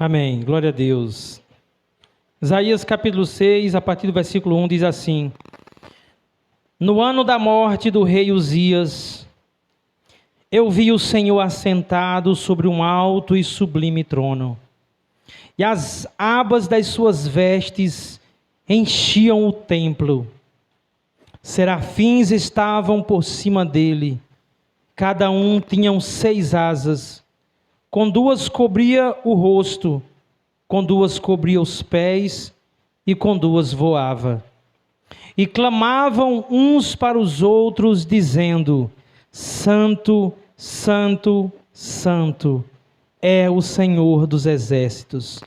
Amém. Glória a Deus. Isaías capítulo 6, a partir do versículo 1, diz assim: No ano da morte do rei Uzias, eu vi o Senhor assentado sobre um alto e sublime trono, e as abas das suas vestes enchiam o templo. Serafins estavam por cima dele, cada um tinha 6 asas, com 2 cobria o rosto, com 2 cobria os pés, e com 2 voava. E clamavam uns para os outros, dizendo: Santo, Santo, Santo é o Senhor dos exércitos.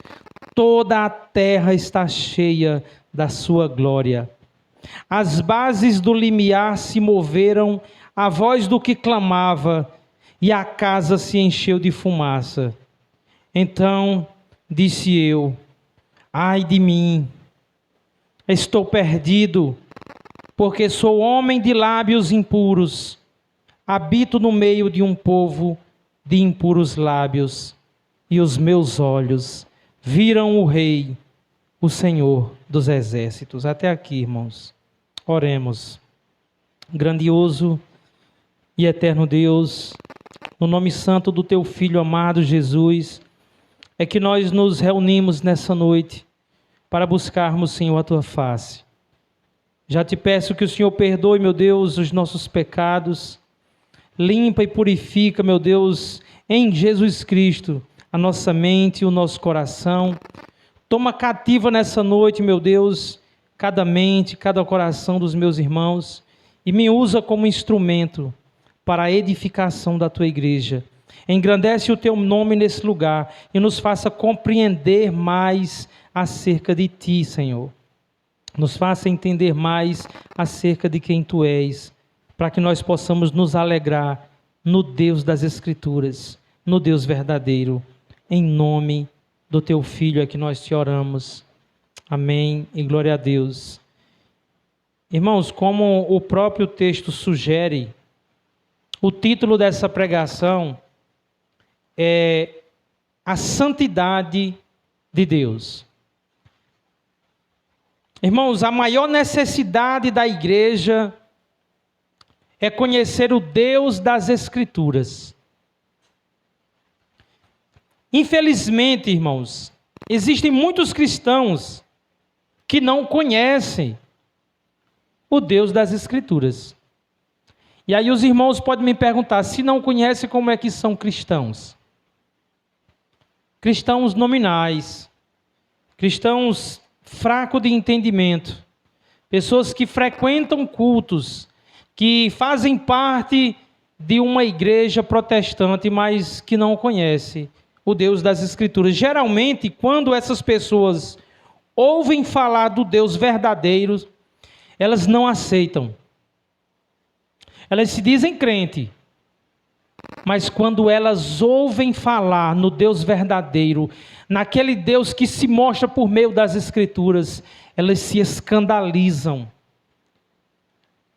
Toda a terra está cheia da sua glória. As bases do limiar se moveram à voz do que clamava, e a casa se encheu de fumaça. Então disse eu: ai de mim, estou perdido, porque sou homem de lábios impuros, habito no meio de um povo de impuros lábios, e os meus olhos viram o Rei, o Senhor dos exércitos. Até aqui, irmãos. Oremos. Grandioso e eterno Deus, no nome santo do Teu Filho amado Jesus, é que nós nos reunimos nessa noite para buscarmos, Senhor, a Tua face. Já te peço que o Senhor perdoe, meu Deus, os nossos pecados, limpa e purifica, meu Deus, em Jesus Cristo, a nossa mente e o nosso coração. Toma cativa nessa noite, meu Deus, cada mente, cada coração dos meus irmãos, e me usa como instrumento para a edificação da Tua igreja. Engrandece o Teu nome nesse lugar e nos faça compreender mais acerca de Ti, Senhor. Nos faça entender mais acerca de quem Tu és, para que nós possamos nos alegrar no Deus das Escrituras, no Deus verdadeiro. Em nome do Teu Filho é que nós Te oramos. Amém e glória a Deus. Irmãos, como o próprio texto sugere, o título dessa pregação é a santidade de Deus. Irmãos, a maior necessidade da igreja é conhecer o Deus das Escrituras. Infelizmente, irmãos, existem muitos cristãos que não conhecem o Deus das Escrituras. E aí os irmãos podem me perguntar, se não conhecem, como é que são cristãos? Cristãos nominais, cristãos fracos de entendimento, pessoas que frequentam cultos, que fazem parte de uma igreja protestante, mas que não conhecem o Deus das Escrituras. Geralmente, quando essas pessoas ouvem falar do Deus verdadeiro, elas não aceitam. Elas se dizem crente, mas quando elas ouvem falar no Deus verdadeiro, naquele Deus que se mostra por meio das Escrituras, elas se escandalizam.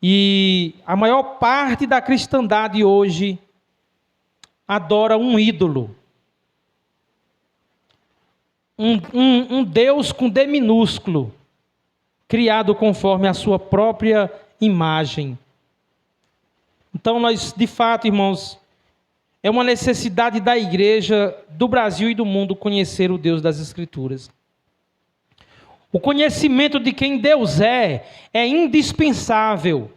E a maior parte da cristandade hoje adora um ídolo. Um Deus com D minúsculo, criado conforme a sua própria imagem. Então nós, de fato, irmãos, é uma necessidade da igreja do Brasil e do mundo conhecer o Deus das Escrituras. O conhecimento de quem Deus é indispensável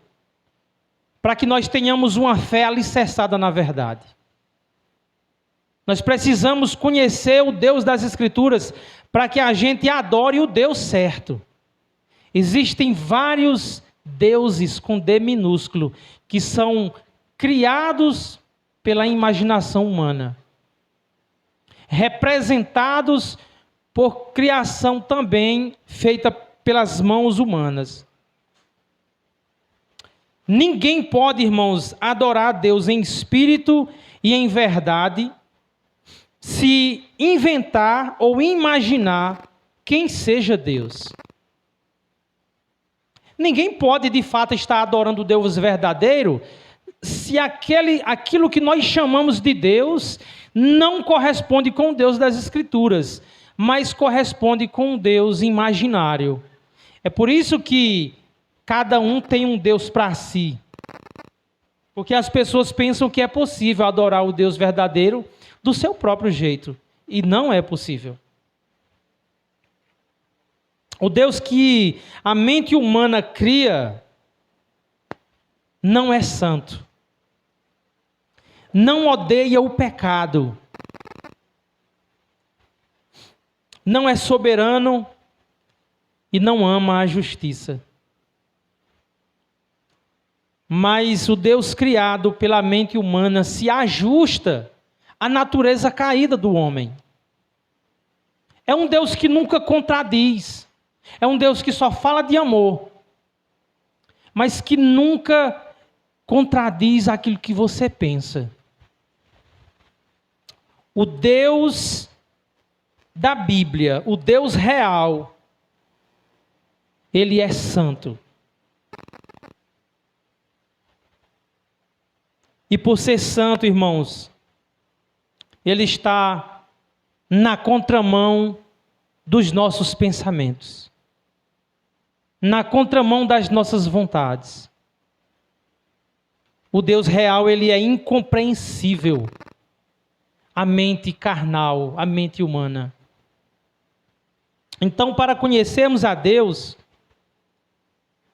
para que nós tenhamos uma fé alicerçada na verdade. Nós precisamos conhecer o Deus das Escrituras para que a gente adore o Deus certo. Existem vários deuses com D minúsculo que são criados pela imaginação humana, representados por criação também feita pelas mãos humanas. Ninguém pode, irmãos, adorar a Deus em espírito e em verdade se inventar ou imaginar quem seja Deus. Ninguém pode, de fato, estar adorando o Deus verdadeiro se aquilo que nós chamamos de Deus não corresponde com o Deus das Escrituras, mas corresponde com um Deus imaginário. É por isso que cada um tem um Deus para si. Porque as pessoas pensam que é possível adorar o Deus verdadeiro do seu próprio jeito. E não é possível. O Deus que a mente humana cria não é santo. Não odeia o pecado. Não é soberano e não ama a justiça. Mas o Deus criado pela mente humana se ajusta à natureza caída do homem. É um Deus que nunca contradiz. É um Deus que só fala de amor, mas que nunca contradiz aquilo que você pensa. O Deus da Bíblia, o Deus real, Ele é santo. E por ser santo, irmãos, Ele está na contramão dos nossos pensamentos, na contramão das nossas vontades. O Deus real, Ele é incompreensível à mente carnal, à mente humana. Então, para conhecermos a Deus,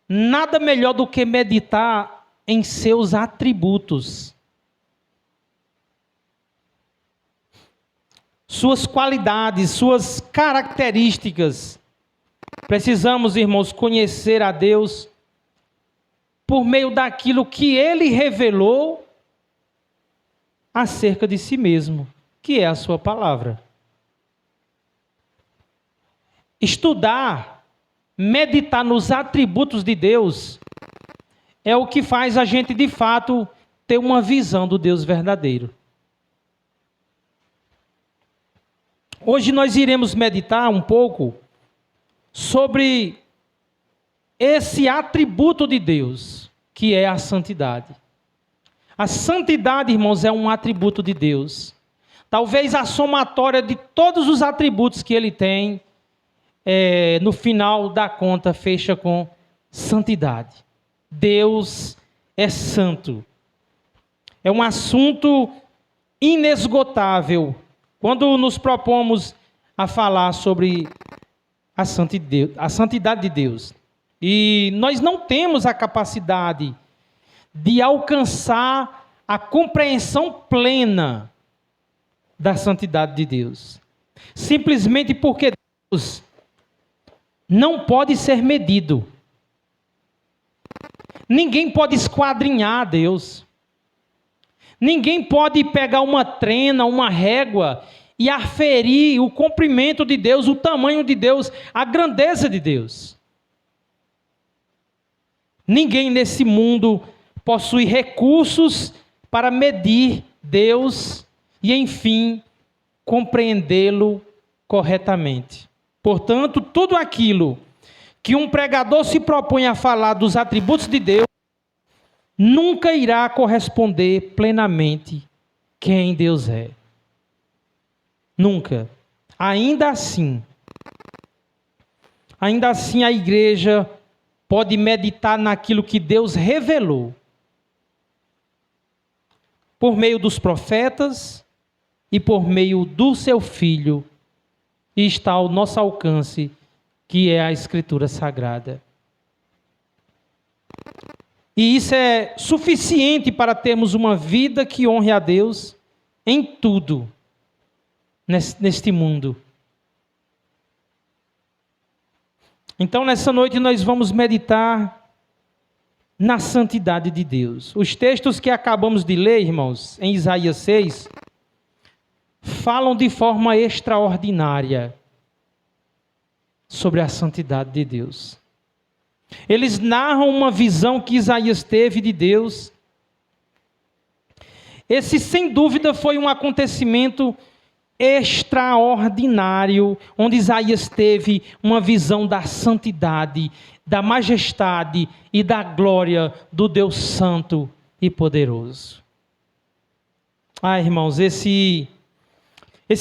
nada melhor do que meditar em seus atributos, suas qualidades, suas características. Precisamos, irmãos, conhecer a Deus por meio daquilo que Ele revelou acerca de si mesmo, que é a sua palavra. Estudar, meditar nos atributos de Deus é o que faz a gente, de fato, ter uma visão do Deus verdadeiro. Hoje nós iremos meditar um pouco sobre esse atributo de Deus, que é a santidade. A santidade, irmãos, é um atributo de Deus. Talvez a somatória de todos os atributos que Ele tem, no final da conta, fecha com santidade. Deus é santo. É um assunto inesgotável quando nos propomos a falar sobre a santidade de Deus. E nós não temos a capacidade de alcançar a compreensão plena da santidade de Deus. Simplesmente porque Deus não pode ser medido. Ninguém pode esquadrinhar Deus. Ninguém pode pegar uma trena, uma régua e aferir o comprimento de Deus, o tamanho de Deus, a grandeza de Deus. Ninguém nesse mundo possui recursos para medir Deus e, enfim, compreendê-lo corretamente. Portanto, tudo aquilo que um pregador se propõe a falar dos atributos de Deus, nunca irá corresponder plenamente quem Deus é. Nunca. Ainda assim, a igreja pode meditar naquilo que Deus revelou por meio dos profetas e por meio do seu Filho, e está ao nosso alcance, que é a Escritura Sagrada. E isso é suficiente para termos uma vida que honre a Deus em tudo neste mundo. Então, nessa noite, nós vamos meditar na santidade de Deus. Os textos que acabamos de ler, irmãos, em Isaías 6, falam de forma extraordinária sobre a santidade de Deus. Eles narram uma visão que Isaías teve de Deus. Esse, sem dúvida, foi um acontecimento extraordinário, onde Isaías teve uma visão da santidade, da majestade e da glória do Deus Santo e poderoso. Ah, irmãos, esse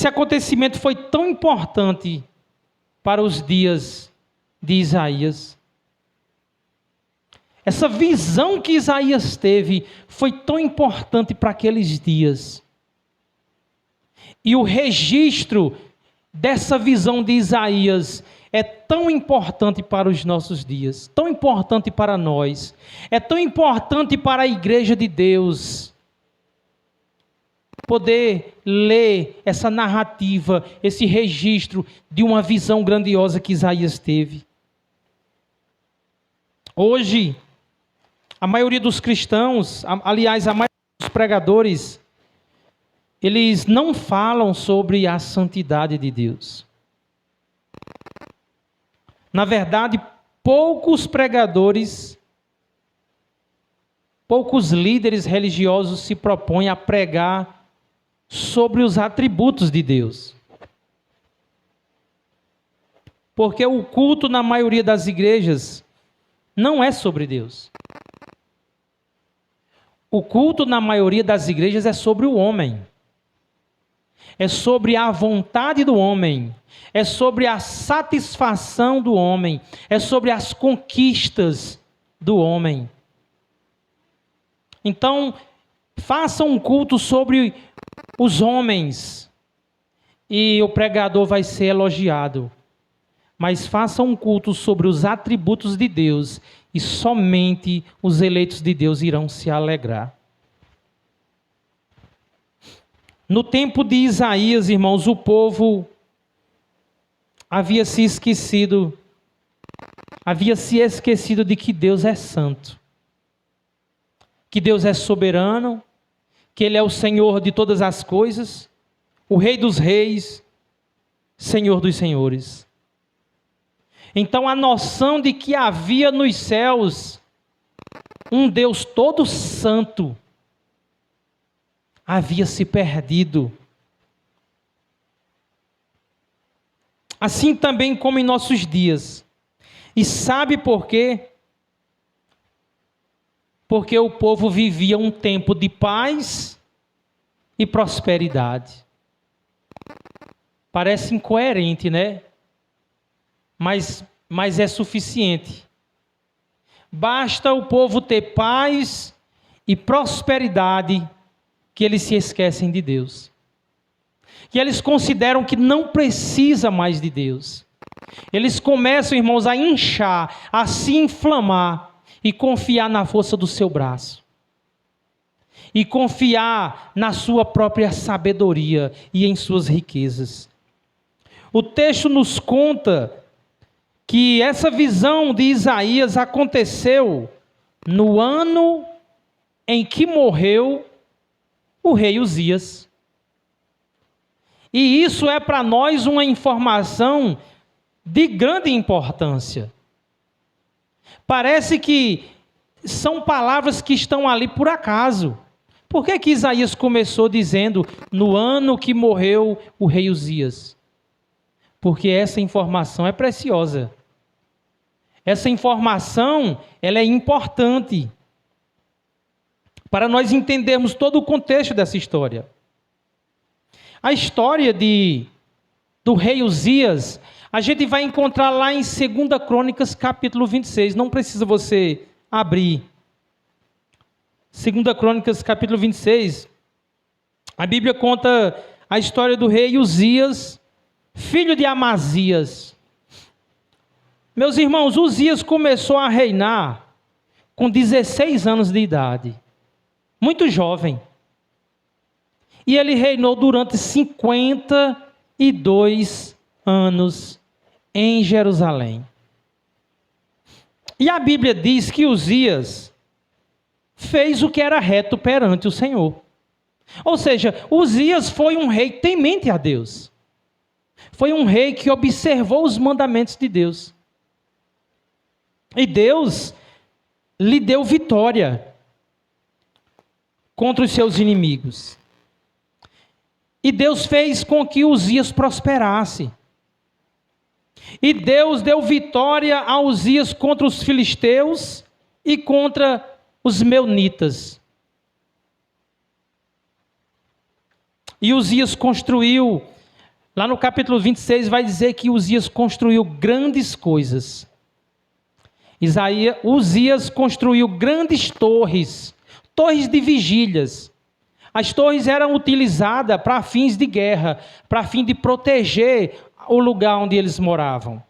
acontecimento foi tão importante para os dias de Isaías. Essa visão que Isaías teve foi tão importante para aqueles dias. E o registro dessa visão de Isaías é tão importante para os nossos dias, tão importante para nós, é tão importante para a igreja de Deus poder ler essa narrativa, esse registro de uma visão grandiosa que Isaías teve. Hoje, a maioria dos cristãos, aliás, a maioria dos pregadores, eles não falam sobre a santidade de Deus. Na verdade, poucos pregadores, poucos líderes religiosos se propõem a pregar sobre os atributos de Deus. Porque o culto na maioria das igrejas não é sobre Deus. O culto na maioria das igrejas é sobre o homem. É sobre a vontade do homem, é sobre a satisfação do homem, é sobre as conquistas do homem. Então, façam um culto sobre os homens e o pregador vai ser elogiado. Mas façam um culto sobre os atributos de Deus e somente os eleitos de Deus irão se alegrar. No tempo de Isaías, irmãos, o povo havia se esquecido de que Deus é santo, que Deus é soberano, que Ele é o Senhor de todas as coisas, o Rei dos reis, Senhor dos senhores. Então a noção de que havia nos céus um Deus todo santo havia se perdido. Assim também como em nossos dias. E sabe por quê? Porque o povo vivia um tempo de paz e prosperidade. Parece incoerente, né? Mas é suficiente. Basta o povo ter paz e prosperidade que eles se esquecem de Deus. Que eles consideram que não precisa mais de Deus. Eles começam, irmãos, a inchar, a se inflamar e confiar na força do seu braço. E confiar na sua própria sabedoria e em suas riquezas. O texto nos conta que essa visão de Isaías aconteceu no ano em que morreu o rei Uzias. E isso é para nós uma informação de grande importância. Parece que são palavras que estão ali por acaso. Por que Isaías começou dizendo no ano que morreu o rei Uzias? Porque essa informação é preciosa. Essa informação, ela é importante para nós entendermos todo o contexto dessa história. A história do rei Uzias, a gente vai encontrar lá em 2 Crônicas, capítulo 26. Não precisa você abrir. 2 Crônicas, capítulo 26. A Bíblia conta a história do rei Uzias, filho de Amazias. Meus irmãos, Uzias começou a reinar com 16 anos de idade. Muito jovem. E ele reinou durante 52 anos em Jerusalém. E a Bíblia diz que Uzias fez o que era reto perante o Senhor. Ou seja, Uzias foi um rei temente a Deus. Foi um rei que observou os mandamentos de Deus. E Deus lhe deu vitória contra os seus inimigos. E Deus fez com que Uzias prosperasse. E Deus deu vitória a Uzias contra os filisteus e contra os meunitas. E Uzias construiu, lá no capítulo 26 vai dizer que Uzias construiu grandes coisas. Uzias construiu grandes torres, torres de vigílias. As torres eram utilizadas para fins de guerra, para fim de proteger o lugar onde eles moravam.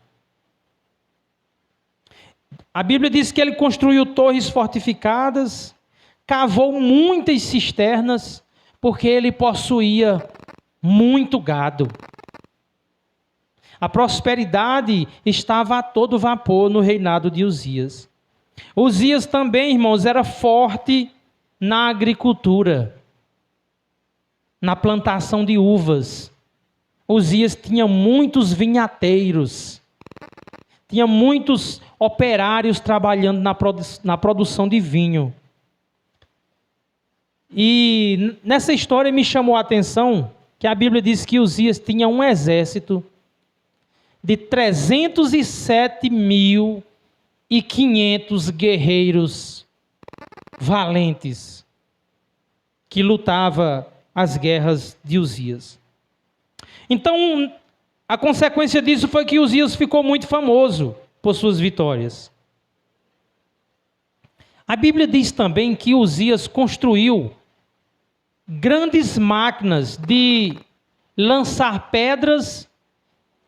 A Bíblia diz que ele construiu torres fortificadas, cavou muitas cisternas, porque ele possuía muito gado. A prosperidade estava a todo vapor no reinado de Uzias. Uzias também, irmãos, era forte na agricultura, na plantação de uvas. Uzias tinha muitos vinhateiros, tinha muitos operários trabalhando na produção de vinho. E nessa história me chamou a atenção que a Bíblia diz que Uzias tinha um exército de 307.500 guerreiros valentes que lutavam as guerras de Uzias. Então, a consequência disso foi que Uzias ficou muito famoso por suas vitórias. A Bíblia diz também que Uzias construiu grandes máquinas de lançar pedras,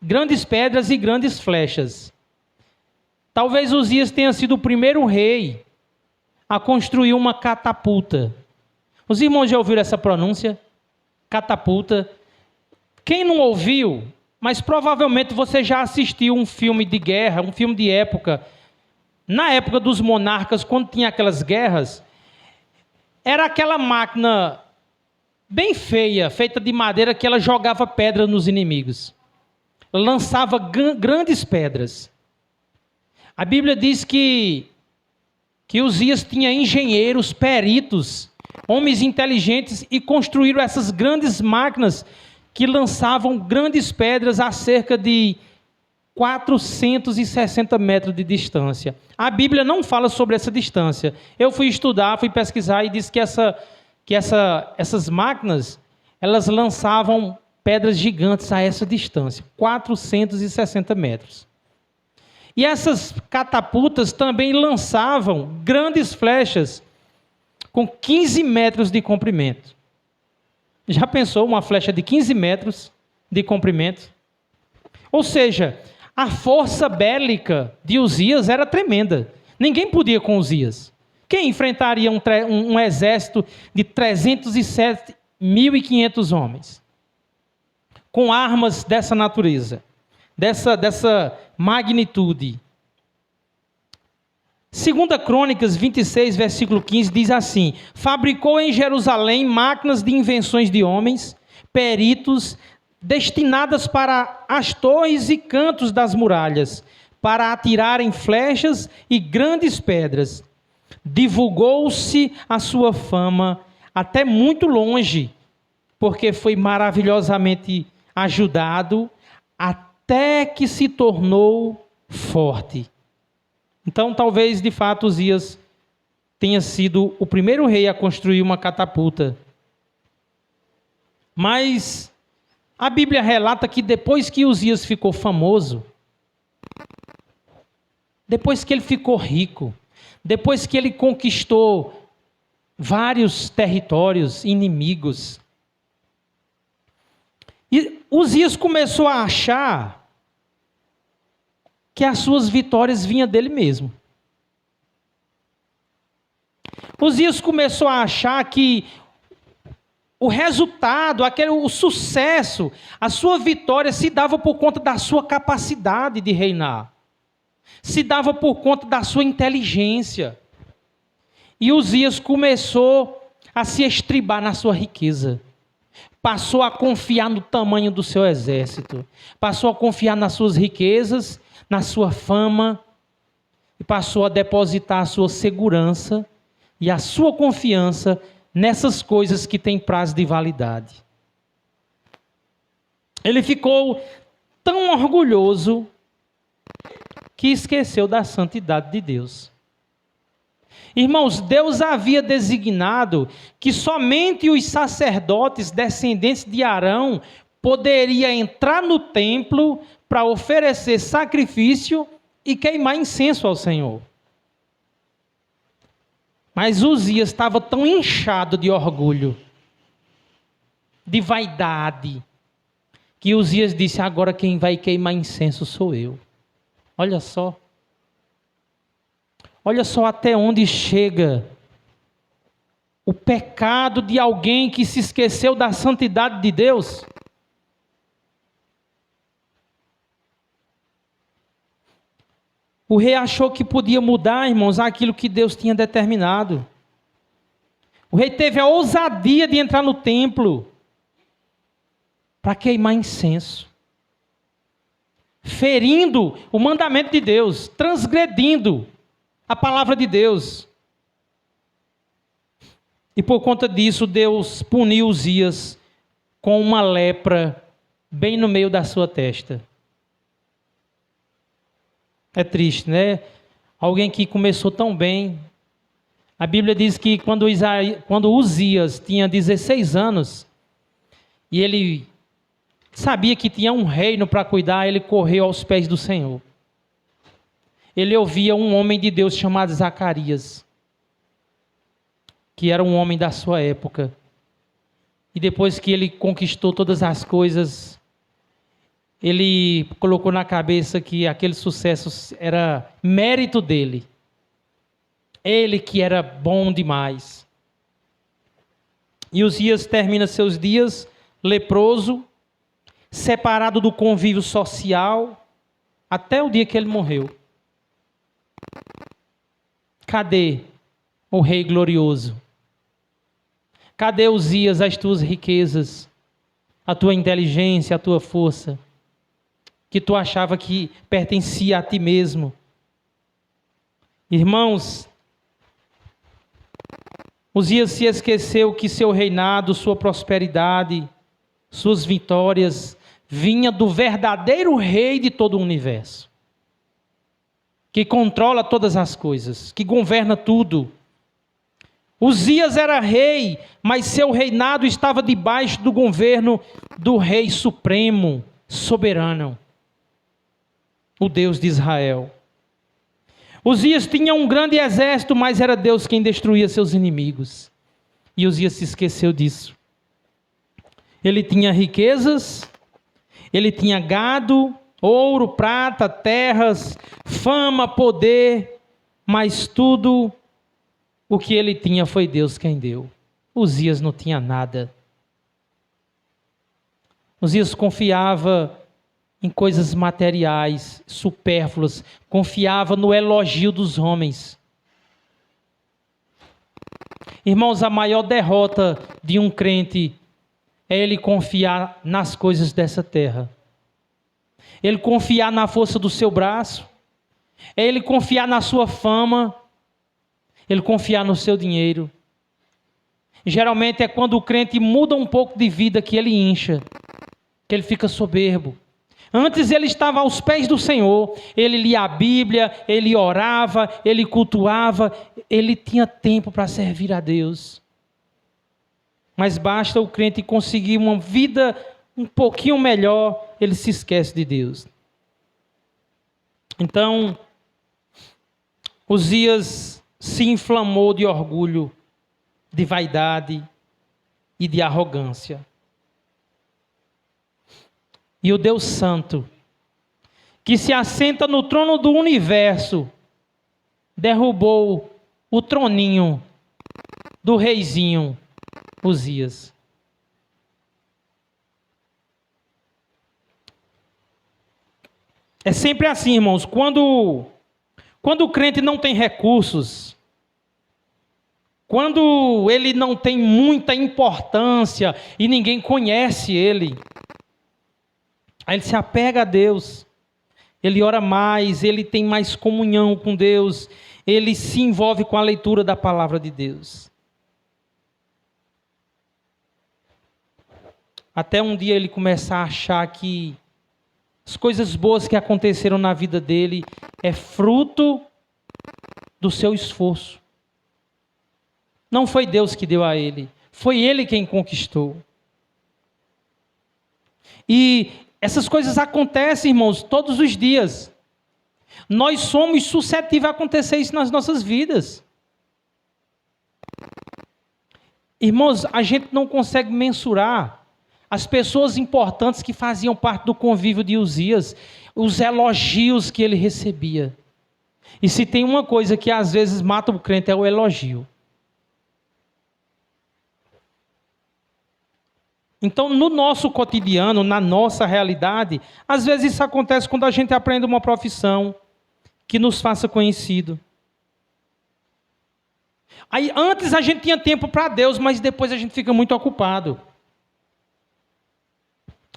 grandes pedras e grandes flechas. Talvez Uzias tenha sido o primeiro rei a construir uma catapulta. Os irmãos já ouviram essa pronúncia? Catapulta. Quem não ouviu, mas provavelmente você já assistiu um filme de guerra, um filme de época. Na época dos monarcas, quando tinha aquelas guerras, era aquela máquina bem feia, feita de madeira, que ela jogava pedra nos inimigos. Lançava grandes pedras. A Bíblia diz que Uzias tinha engenheiros, peritos, homens inteligentes, e construíram essas grandes máquinas que lançavam grandes pedras a cerca de 460 metros de distância. A Bíblia não fala sobre essa distância. Eu fui estudar, fui pesquisar e disse que essas máquinas, elas lançavam pedras gigantes a essa distância, 460 metros. E essas catapultas também lançavam grandes flechas com 15 metros de comprimento. Já pensou uma flecha de 15 metros de comprimento? Ou seja, a força bélica de Uzias era tremenda. Ninguém podia com Uzias. Quem enfrentaria um exército de 307.500 homens? Com armas dessa natureza, dessa magnitude. 2 Crônicas 26, versículo 15, diz assim: fabricou em Jerusalém máquinas de invenções de homens, peritos, destinadas para as torres e cantos das muralhas, para atirarem flechas e grandes pedras. Divulgou-se a sua fama até muito longe, porque foi maravilhosamente ajudado, até que se tornou forte. Então, talvez, de fato, Uzias tenha sido o primeiro rei a construir uma catapulta. Mas a Bíblia relata que depois que Uzias ficou famoso, depois que ele ficou rico, depois que ele conquistou vários territórios inimigos, e Uzias começou a achar que as suas vitórias vinham dele mesmo. Uzias começou a achar que o resultado, o sucesso, a sua vitória se dava por conta da sua capacidade de reinar. Se dava por conta da sua inteligência. E Uzias começou a se estribar na sua riqueza. Passou a confiar no tamanho do seu exército. Passou a confiar nas suas riquezas, na sua fama, e passou a depositar a sua segurança e a sua confiança nessas coisas que têm prazo de validade. Ele ficou tão orgulhoso que esqueceu da santidade de Deus. Irmãos, Deus havia designado que somente os sacerdotes descendentes de Arão poderiam entrar no templo para oferecer sacrifício e queimar incenso ao Senhor. Mas Uzias estava tão inchado de orgulho, de vaidade, que Uzias disse: agora quem vai queimar incenso sou eu. Olha só. Olha só até onde chega o pecado de alguém que se esqueceu da santidade de Deus. O rei achou que podia mudar, irmãos, aquilo que Deus tinha determinado. O rei teve a ousadia de entrar no templo para queimar incenso, ferindo o mandamento de Deus, transgredindo a palavra de Deus. E por conta disso, Deus puniu Uzias com uma lepra bem no meio da sua testa. É triste, né? Alguém que começou tão bem. A Bíblia diz que quando Uzias tinha 16 anos, e ele sabia que tinha um reino para cuidar, ele correu aos pés do Senhor. Ele ouvia um homem de Deus chamado Zacarias, que era um homem da sua época. E depois que ele conquistou todas as coisas, ele colocou na cabeça que aquele sucesso era mérito dele. Ele que era bom demais. E Uzias termina seus dias leproso, separado do convívio social, até o dia que ele morreu. Cadê o rei glorioso? Cadê, Uzias, as tuas riquezas, a tua inteligência, a tua força, que tu achava que pertencia a ti mesmo? Irmãos, Uzias se esqueceu que seu reinado, sua prosperidade, suas vitórias, vinha do verdadeiro rei de todo o universo, que controla todas as coisas, que governa tudo. Uzias era rei, mas seu reinado estava debaixo do governo do Rei Supremo, soberano, o Deus de Israel. Uzias tinha um grande exército, mas era Deus quem destruía seus inimigos. E Uzias se esqueceu disso. Ele tinha riquezas, ele tinha gado, ouro, prata, terras, fama, poder, mas tudo o que ele tinha foi Deus quem deu. Uzias não tinha nada. Uzias confiava em coisas materiais, supérfluas, confiava no elogio dos homens. Irmãos, a maior derrota de um crente é ele confiar nas coisas dessa terra. Ele confiar na força do seu braço, é ele confiar na sua fama, ele confiar no seu dinheiro. Geralmente é quando o crente muda um pouco de vida que ele incha, que ele fica soberbo. Antes ele estava aos pés do Senhor, ele lia a Bíblia, ele orava, ele cultuava, ele tinha tempo para servir a Deus. Mas basta o crente conseguir uma vida um pouquinho melhor, ele se esquece de Deus. Então, Uzias se inflamou de orgulho, de vaidade e de arrogância. E o Deus Santo, que se assenta no trono do universo, derrubou o troninho do reizinho Uzias. É sempre assim, irmãos, quando o crente não tem recursos, quando ele não tem muita importância e ninguém conhece ele, aí ele se apega a Deus, ele ora mais, ele tem mais comunhão com Deus, ele se envolve com a leitura da palavra de Deus. Até um dia ele começar a achar que as coisas boas que aconteceram na vida dele é fruto do seu esforço, Não foi Deus que deu a ele, foi ele quem conquistou. E essas coisas acontecem, irmãos, todos os dias. Nós somos suscetíveis a acontecer isso nas nossas vidas. Irmãos, a gente não consegue mensurar as pessoas importantes que faziam parte do convívio de Uzias, os elogios que ele recebia. E se tem uma coisa que às vezes mata o crente é o elogio. Então, no nosso cotidiano, na nossa realidade, às vezes isso acontece quando a gente aprende uma profissão que nos faça conhecido. Aí, antes a gente tinha tempo para Deus, mas depois a gente fica muito ocupado.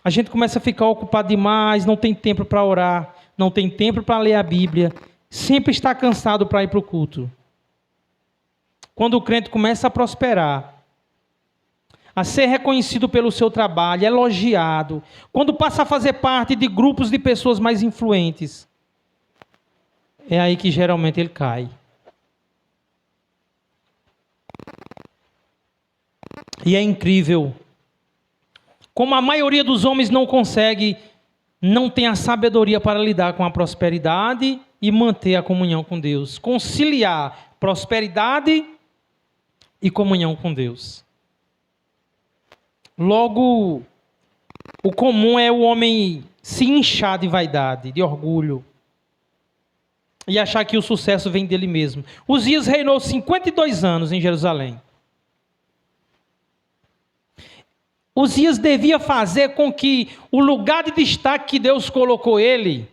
A gente começa a ficar ocupado demais, não tem tempo para orar, não tem tempo para ler a Bíblia, sempre está cansado para ir para o culto. Quando o crente começa a prosperar, a ser reconhecido pelo seu trabalho, elogiado, quando passa a fazer parte de grupos de pessoas mais influentes, é aí que geralmente ele cai. E é incrível como a maioria dos homens não consegue, não tem a sabedoria para lidar com a prosperidade e manter a comunhão com Deus. Conciliar prosperidade e comunhão com Deus. Logo, o comum é o homem se inchar de vaidade, de orgulho, e achar que o sucesso vem dele mesmo. Uzias reinou 52 anos em Jerusalém. Uzias devia fazer com que o lugar de destaque que Deus colocou ele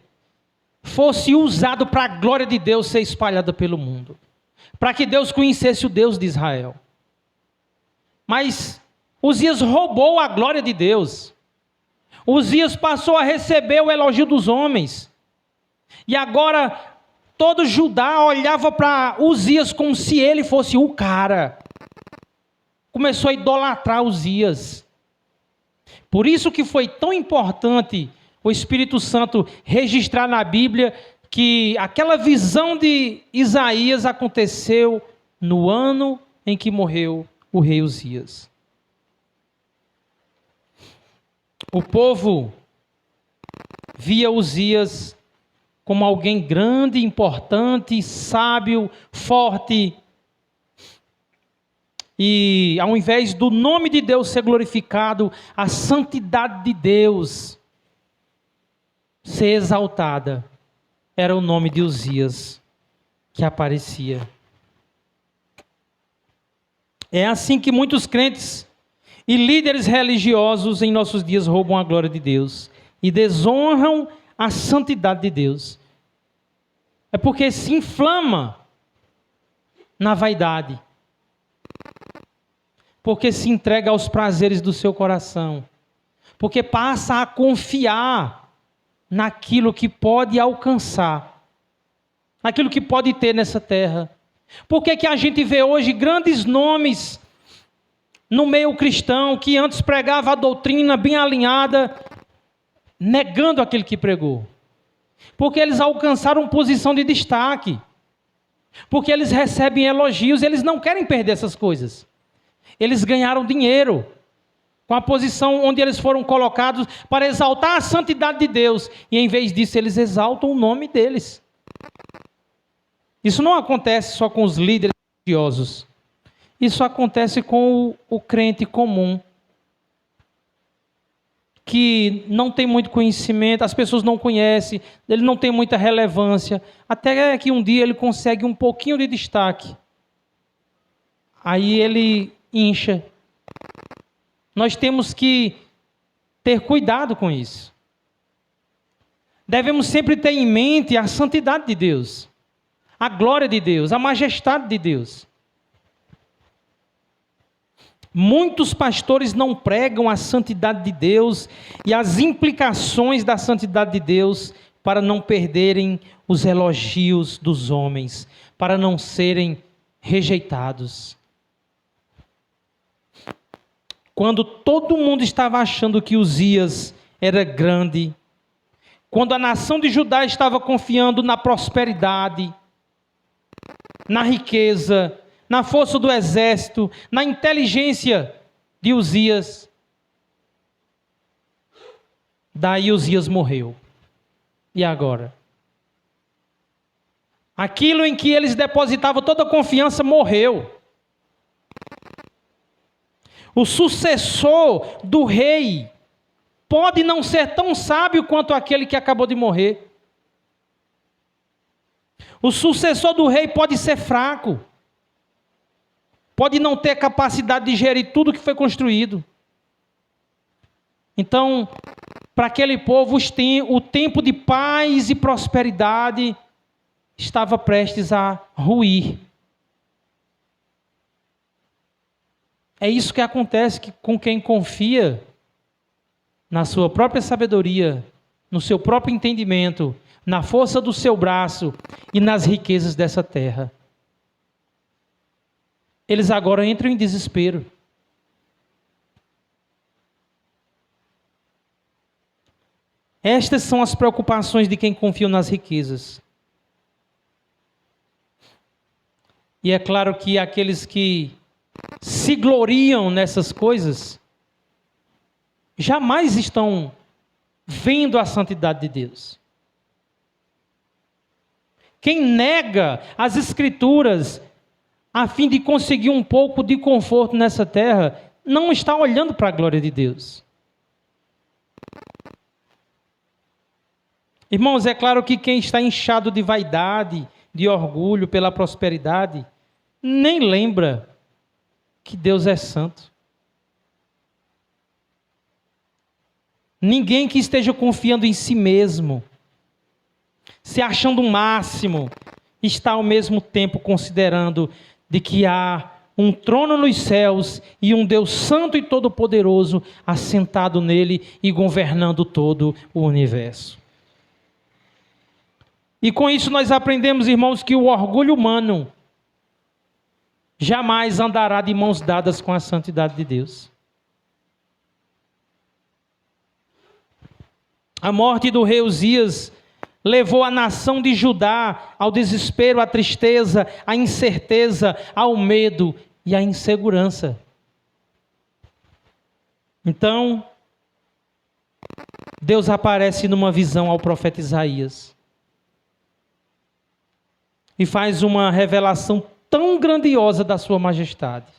fosse usado para a glória de Deus ser espalhada pelo mundo. Para que Deus conhecesse o Deus de Israel. Mas Uzias roubou a glória de Deus. Uzias passou a receber o elogio dos homens. E agora todo Judá olhava para Uzias como se ele fosse o cara. Começou a idolatrar Uzias. Por isso que foi tão importante o Espírito Santo registrar na Bíblia que aquela visão de Isaías aconteceu no ano em que morreu o rei Uzias. O povo via Uzias como alguém grande, importante, sábio, forte. E ao invés do nome de Deus ser glorificado, a santidade de Deus ser exaltada, era o nome de Uzias que aparecia. É assim que muitos crentes e líderes religiosos em nossos dias roubam a glória de Deus e desonram a santidade de Deus. É porque se inflama na vaidade. Porque se entrega aos prazeres do seu coração. Porque passa a confiar naquilo que pode alcançar. Naquilo que pode ter nessa terra. Por que a gente vê hoje grandes nomes no meio cristão que antes pregava a doutrina bem alinhada, negando aquele que pregou? Porque eles alcançaram posição de destaque. Porque eles recebem elogios, eles não querem perder essas coisas. Eles ganharam dinheiro com a posição onde eles foram colocados para exaltar a santidade de Deus. E em vez disso, eles exaltam o nome deles. Isso não acontece só com os líderes religiosos. Isso acontece com o crente comum, que não tem muito conhecimento, as pessoas não conhecem, ele não tem muita relevância, até que um dia ele consegue um pouquinho de destaque. Aí ele incha. Nós temos que ter cuidado com isso. Devemos sempre ter em mente a santidade de Deus, a glória de Deus, a majestade de Deus. Muitos pastores não pregam a santidade de Deus e as implicações da santidade de Deus para não perderem os elogios dos homens, para não serem rejeitados. Quando todo mundo estava achando que Uzias era grande, quando a nação de Judá estava confiando na prosperidade, na riqueza, na força do exército, na inteligência de Uzias. Daí Uzias morreu. E agora? Aquilo em que eles depositavam toda a confiança morreu. O sucessor do rei pode não ser tão sábio quanto aquele que acabou de morrer. O sucessor do rei pode ser fraco. Pode não ter capacidade de gerir tudo que foi construído. Então, para aquele povo, o tempo de paz e prosperidade estava prestes a ruir. É isso que acontece com quem confia na sua própria sabedoria, no seu próprio entendimento, na força do seu braço e nas riquezas dessa terra. Eles agora entram em desespero. Estas são as preocupações de quem confia nas riquezas. E é claro que aqueles que se gloriam nessas coisas jamais estão vendo a santidade de Deus. Quem nega as Escrituras a fim de conseguir um pouco de conforto nessa terra, não está olhando para a glória de Deus. Irmãos, é claro que quem está inchado de vaidade, de orgulho pela prosperidade, nem lembra que Deus é santo. Ninguém que esteja confiando em si mesmo, se achando o máximo, está ao mesmo tempo considerando de que há um trono nos céus e um Deus santo e todo-poderoso assentado nele e governando todo o universo. E com isso nós aprendemos, irmãos, que o orgulho humano jamais andará de mãos dadas com a santidade de Deus. A morte do rei Uzias levou a nação de Judá ao desespero, à tristeza, à incerteza, ao medo e à insegurança. Então, Deus aparece numa visão ao profeta Isaías e faz uma revelação tão grandiosa da sua majestade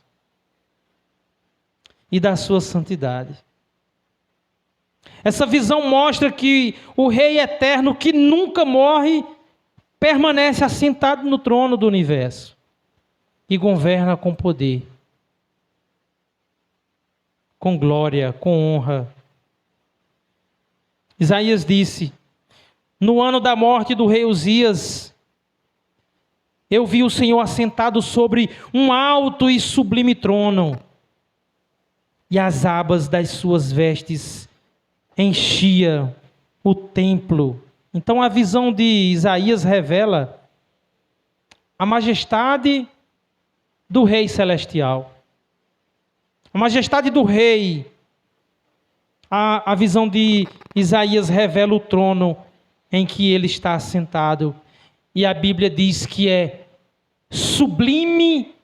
e da sua santidade. Essa visão mostra que o Rei eterno, que nunca morre, permanece assentado no trono do universo e governa com poder, com glória, com honra. Isaías disse: no ano da morte do rei Uzias, eu vi o Senhor assentado sobre um alto e sublime trono, e as abas das suas vestes enchia o templo. Então a visão de Isaías revela a majestade do Rei Celestial. A majestade do Rei. A visão de Isaías revela o trono em que ele está assentado. E a Bíblia diz que é sublime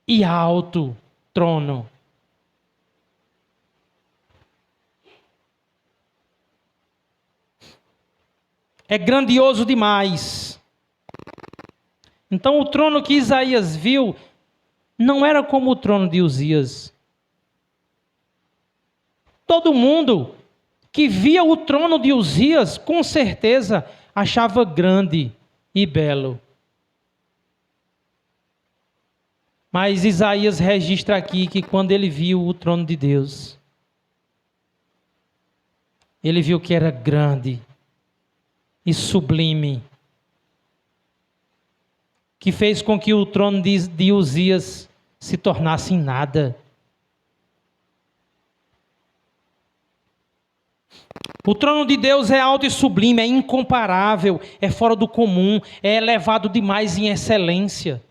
e alto trono. É grandioso demais. Então o trono que Isaías viu não era como o trono de Uzias. Todo mundo que via o trono de Uzias, com certeza, achava grande e belo. Mas Isaías registra aqui que quando ele viu o trono de Deus, ele viu que era grande e sublime, que fez com que o trono de Uzias se tornasse em nada. O trono de Deus é alto e sublime, é incomparável, é fora do comum, é elevado demais em excelência.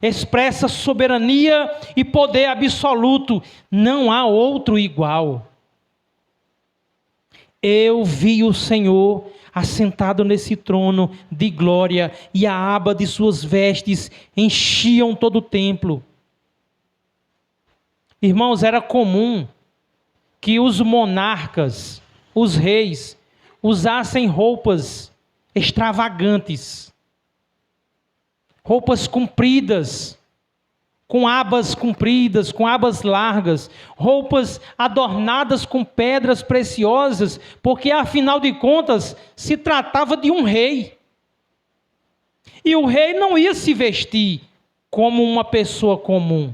Expressa soberania e poder absoluto, não há outro igual. Eu vi o Senhor assentado nesse trono de glória, e a aba de suas vestes enchiam todo o templo. Irmãos, era comum que os monarcas, os reis, usassem roupas extravagantes, roupas compridas, com abas compridas, com abas largas, roupas adornadas com pedras preciosas, porque afinal de contas se tratava de um rei. E o rei não ia se vestir como uma pessoa comum,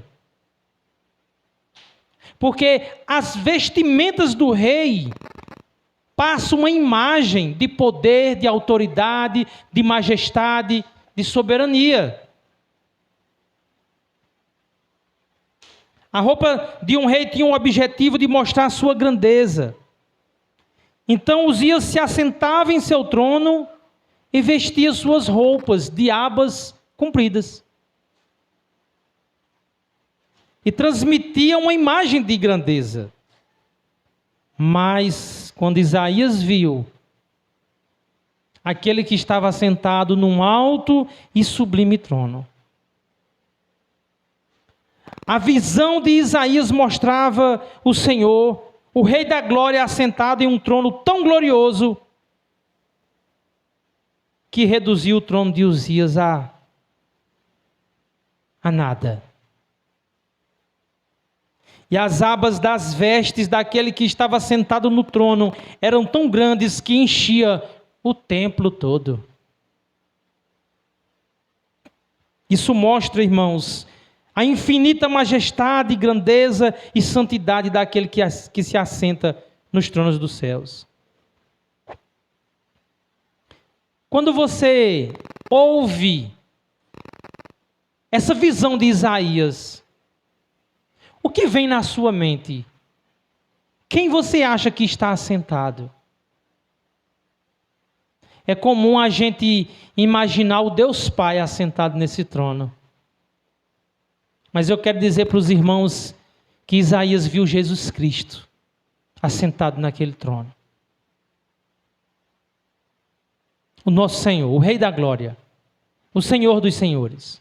porque as vestimentas do rei passam uma imagem de poder, de autoridade, de majestade, de soberania. A roupa de um rei tinha o objetivo de mostrar a sua grandeza. Então Uzias se assentava em seu trono e vestia suas roupas de abas compridas. E transmitia uma imagem de grandeza. Mas quando Isaías viu aquele que estava sentado num alto e sublime trono, a visão de Isaías mostrava o Senhor, o Rei da Glória, assentado em um trono tão glorioso, que reduziu o trono de Uzias a nada. E as abas das vestes daquele que estava sentado no trono eram tão grandes que enchia o templo todo. Isso mostra, irmãos, a infinita majestade, grandeza e santidade daquele que se assenta nos tronos dos céus. Quando você ouve essa visão de Isaías, o que vem na sua mente? Quem você acha que está assentado? É comum a gente imaginar o Deus Pai assentado nesse trono. Mas eu quero dizer para os irmãos que Isaías viu Jesus Cristo assentado naquele trono. O nosso Senhor, o Rei da Glória, o Senhor dos Senhores.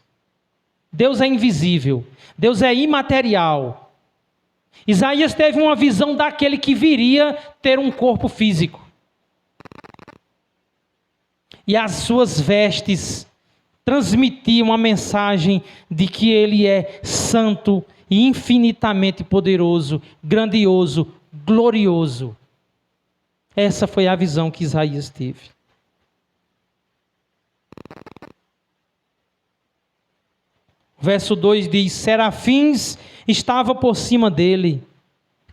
Deus é invisível, Deus é imaterial. Isaías teve uma visão daquele que viria ter um corpo físico. E as suas vestes transmitiam uma mensagem de que ele é santo e infinitamente poderoso, grandioso, glorioso. Essa foi a visão que Isaías teve. Verso 2 diz: serafins estavam por cima dele.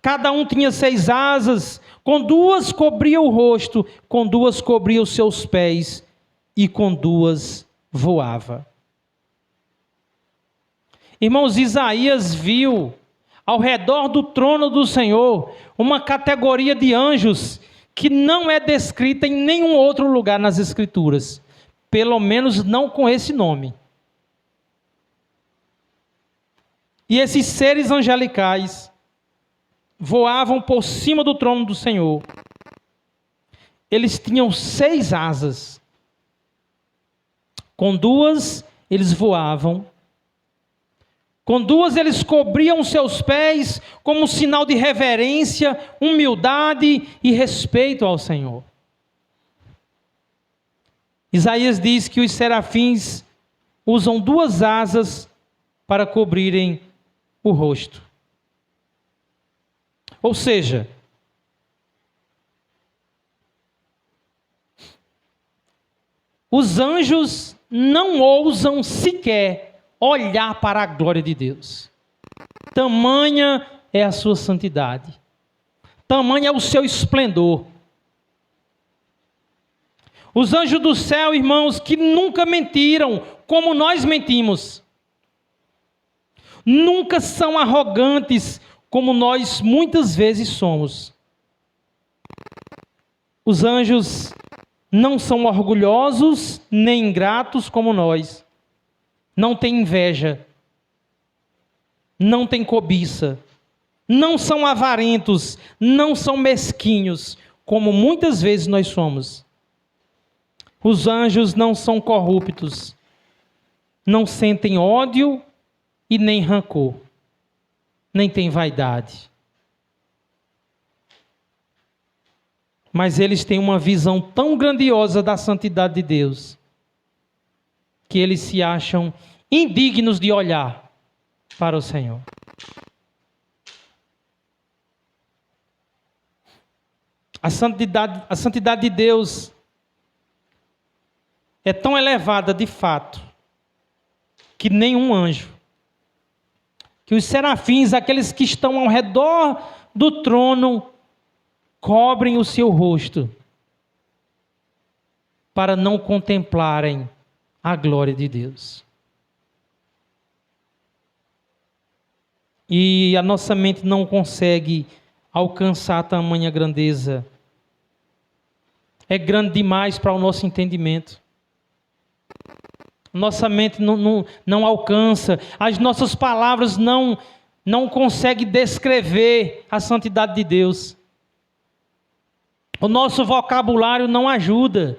Cada um tinha 6 asas, com 2 cobria o rosto, com 2 cobria os seus pés, e com 2 voava. Irmãos, Isaías viu ao redor do trono do Senhor uma categoria de anjos que não é descrita em nenhum outro lugar nas Escrituras, pelo menos não com esse nome. E esses seres angelicais voavam por cima do trono do Senhor. Eles tinham 6 asas. Com 2 eles voavam. Com 2 eles cobriam seus pés como um sinal de reverência, humildade e respeito ao Senhor. Isaías diz que os serafins usam 2 asas para cobrirem o rosto. Ou seja, os anjos não ousam sequer olhar para a glória de Deus. Tamanha é a sua santidade. Tamanha é o seu esplendor. Os anjos do céu, irmãos, que nunca mentiram como nós mentimos. Nunca são arrogantes como nós muitas vezes somos. Os anjos não são orgulhosos nem ingratos como nós. Não têm inveja. Não têm cobiça. Não são avarentos. Não são mesquinhos como muitas vezes nós somos. Os anjos não são corruptos, não sentem ódio e nem rancor, nem têm vaidade. Mas eles têm uma visão tão grandiosa da santidade de Deus, que eles se acham indignos de olhar para o Senhor. A santidade de Deus é tão elevada de fato, que nenhum anjo, que os serafins, aqueles que estão ao redor do trono, cobrem o seu rosto, para não contemplarem a glória de Deus. E a nossa mente não consegue alcançar tamanha grandeza. É grande demais para o nosso entendimento. Nossa mente não alcança, as nossas palavras não conseguem descrever a santidade de Deus. O nosso vocabulário não ajuda.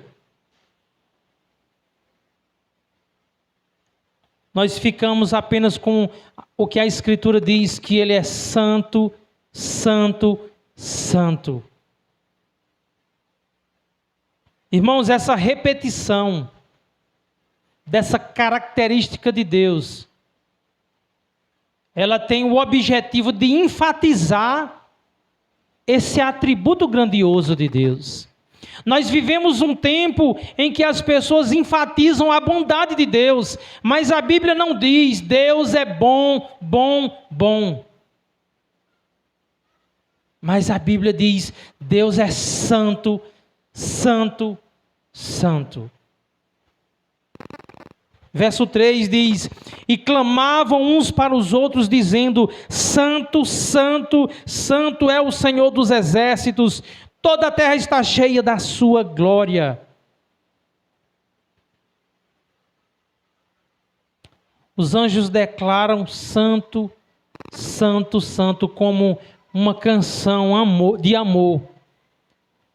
Nós ficamos apenas com o que a Escritura diz, que Ele é santo, santo, santo. Irmãos, essa repetição dessa característica de Deus, ela tem o objetivo de enfatizar esse atributo grandioso de Deus. Nós vivemos um tempo em que as pessoas enfatizam a bondade de Deus, mas a Bíblia não diz Deus é bom, bom, bom. Mas a Bíblia diz Deus é santo, santo, santo. Verso 3 diz: e clamavam uns para os outros, dizendo: santo, santo, santo é o Senhor dos exércitos, toda a terra está cheia da sua glória. Os anjos declaram santo, santo, santo, como uma canção de amor,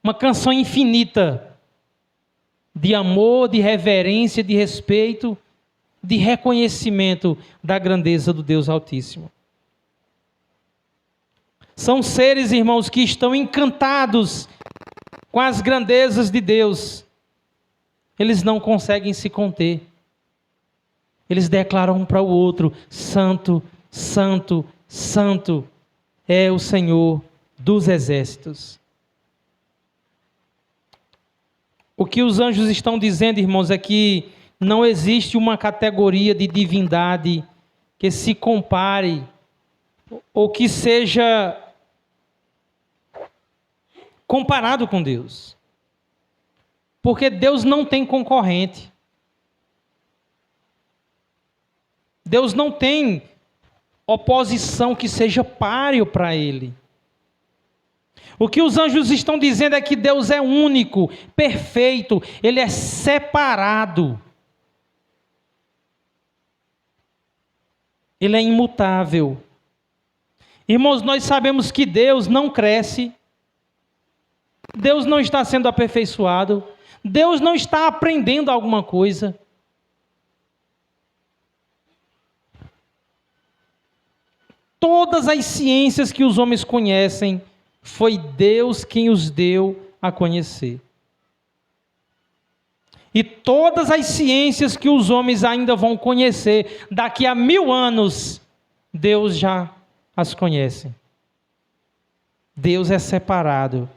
uma canção infinita, de amor, de reverência, de respeito, de reconhecimento da grandeza do Deus Altíssimo. São seres, irmãos, que estão encantados com as grandezas de Deus. Eles não conseguem se conter. Eles declaram um para o outro: santo, santo, santo é o Senhor dos exércitos. O que os anjos estão dizendo, irmãos, é que não existe uma categoria de divindade que se compare ou que seja comparado com Deus. Porque Deus não tem concorrente. Deus não tem oposição que seja páreo para Ele. O que os anjos estão dizendo é que Deus é único, perfeito, Ele é separado. Ele é imutável. Irmãos, nós sabemos que Deus não cresce. Deus não está sendo aperfeiçoado. Deus não está aprendendo alguma coisa. Todas as ciências que os homens conhecem, foi Deus quem os deu a conhecer. E todas as ciências que os homens ainda vão conhecer, daqui a 1000 anos, Deus já as conhece. Deus é separado.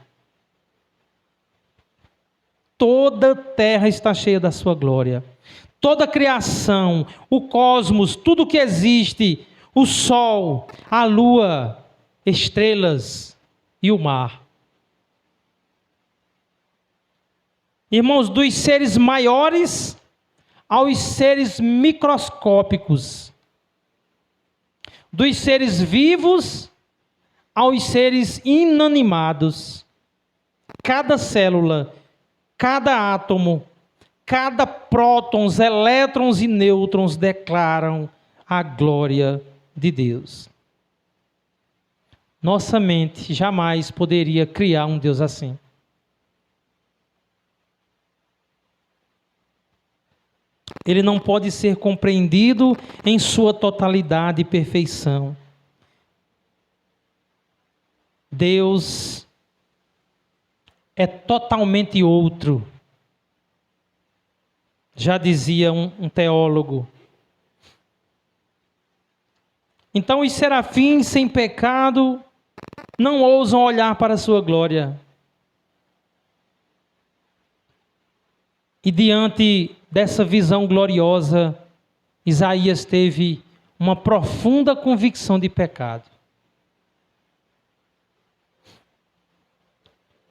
Toda a terra está cheia da sua glória. Toda a criação, o cosmos, tudo que existe, o sol, a lua, estrelas e o mar. Irmãos, dos seres maiores aos seres microscópicos, dos seres vivos aos seres inanimados, cada célula, cada átomo, cada prótons, elétrons e nêutrons declaram a glória de Deus. Nossa mente jamais poderia criar um Deus assim. ele não pode ser compreendido em sua totalidade e perfeição. Deus é totalmente outro. Já dizia um teólogo. Então os serafins sem pecado não ousam olhar para a sua glória. E diante dessa visão gloriosa, Isaías teve uma profunda convicção de pecado.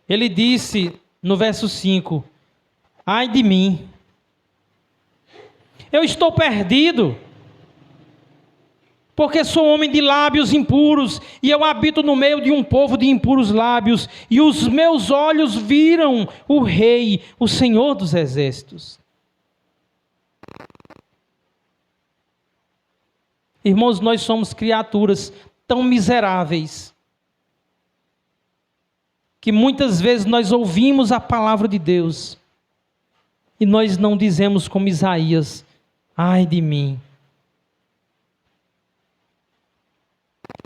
Ele disse no verso 5: ai de mim, eu estou perdido, porque sou homem de lábios impuros, e eu habito no meio de um povo de impuros lábios, e os meus olhos viram o Rei, o Senhor dos Exércitos. Irmãos, nós somos criaturas tão miseráveis, que muitas vezes nós ouvimos a palavra de Deus, e nós não dizemos como Isaías: ai de mim,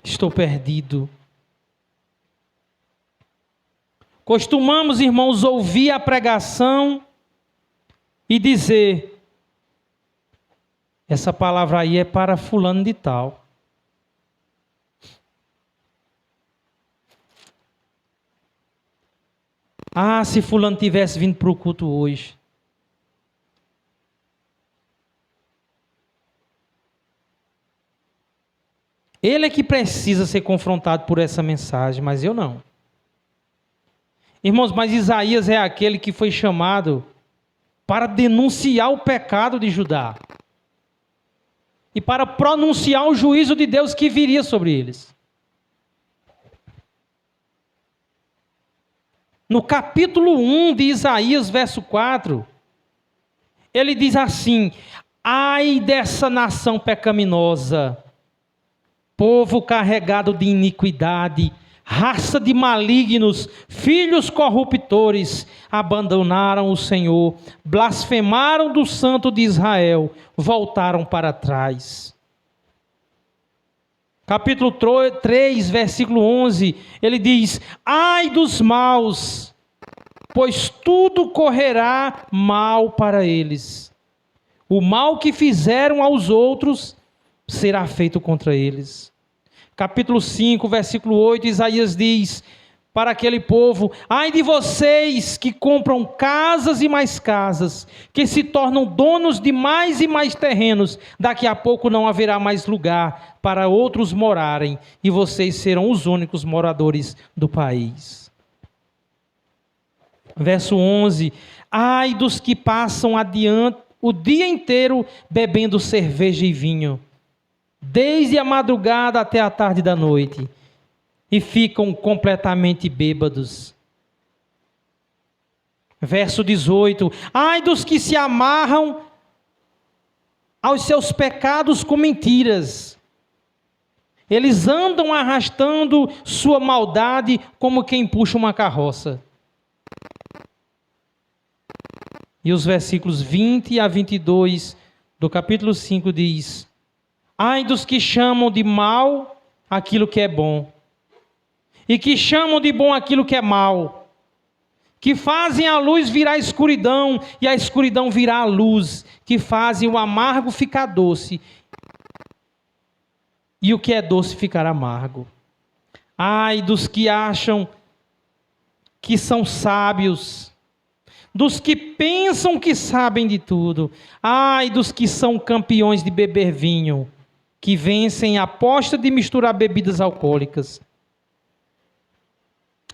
estou perdido. Costumamos, irmãos, ouvir a pregação e dizer: essa palavra aí é para fulano de tal. Ah, se fulano tivesse vindo para o culto hoje. Ele é que precisa ser confrontado por essa mensagem, mas eu não. Irmãos, mas Isaías é aquele que foi chamado para denunciar o pecado de Judá e para pronunciar o juízo de Deus que viria sobre eles. No capítulo 1 de Isaías, verso 4, ele diz assim: ai dessa nação pecaminosa, povo carregado de iniquidade, raça de malignos, filhos corruptores, abandonaram o Senhor, blasfemaram do Santo de Israel, voltaram para trás. Capítulo 3, versículo 11, ele diz: ai dos maus, pois tudo correrá mal para eles. O mal que fizeram aos outros será feito contra eles. Capítulo 5, versículo 8, Isaías diz para aquele povo: ai de vocês que compram casas e mais casas, que se tornam donos de mais e mais terrenos, daqui a pouco não haverá mais lugar para outros morarem, e vocês serão os únicos moradores do país. Verso 11, ai dos que passam adiante o dia inteiro bebendo cerveja e vinho, desde a madrugada até a tarde da noite, e ficam completamente bêbados. Verso 18, ai dos que se amarram aos seus pecados com mentiras. Eles andam arrastando sua maldade como quem puxa uma carroça. E os versículos 20 a 22 do capítulo 5 diz: ai dos que chamam de mal aquilo que é bom, e que chamam de bom aquilo que é mal, que fazem a luz virar escuridão, e a escuridão virar a luz, que fazem o amargo ficar doce, e o que é doce ficar amargo. Ai dos que acham que são sábios, dos que pensam que sabem de tudo. Ai dos que são campeões de beber vinho, que vencem a aposta de misturar bebidas alcoólicas.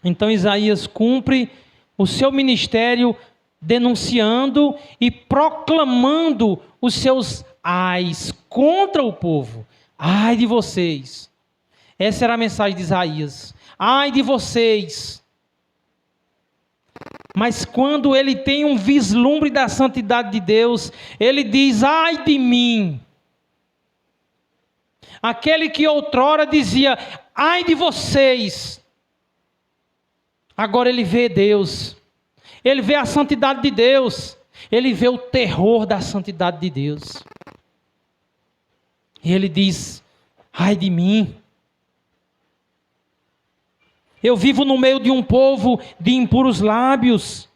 Então Isaías cumpre o seu ministério denunciando e proclamando os seus ais contra o povo. Ai de vocês. Essa era a mensagem de Isaías. Ai de vocês. Mas quando ele tem um vislumbre da santidade de Deus, ele diz: ai de mim. Aquele que outrora dizia: ai de vocês. Agora ele vê Deus. Ele vê a santidade de Deus. ele vê o terror da santidade de Deus. E ele diz: ai de mim. Eu vivo no meio de um povo de impuros lábios.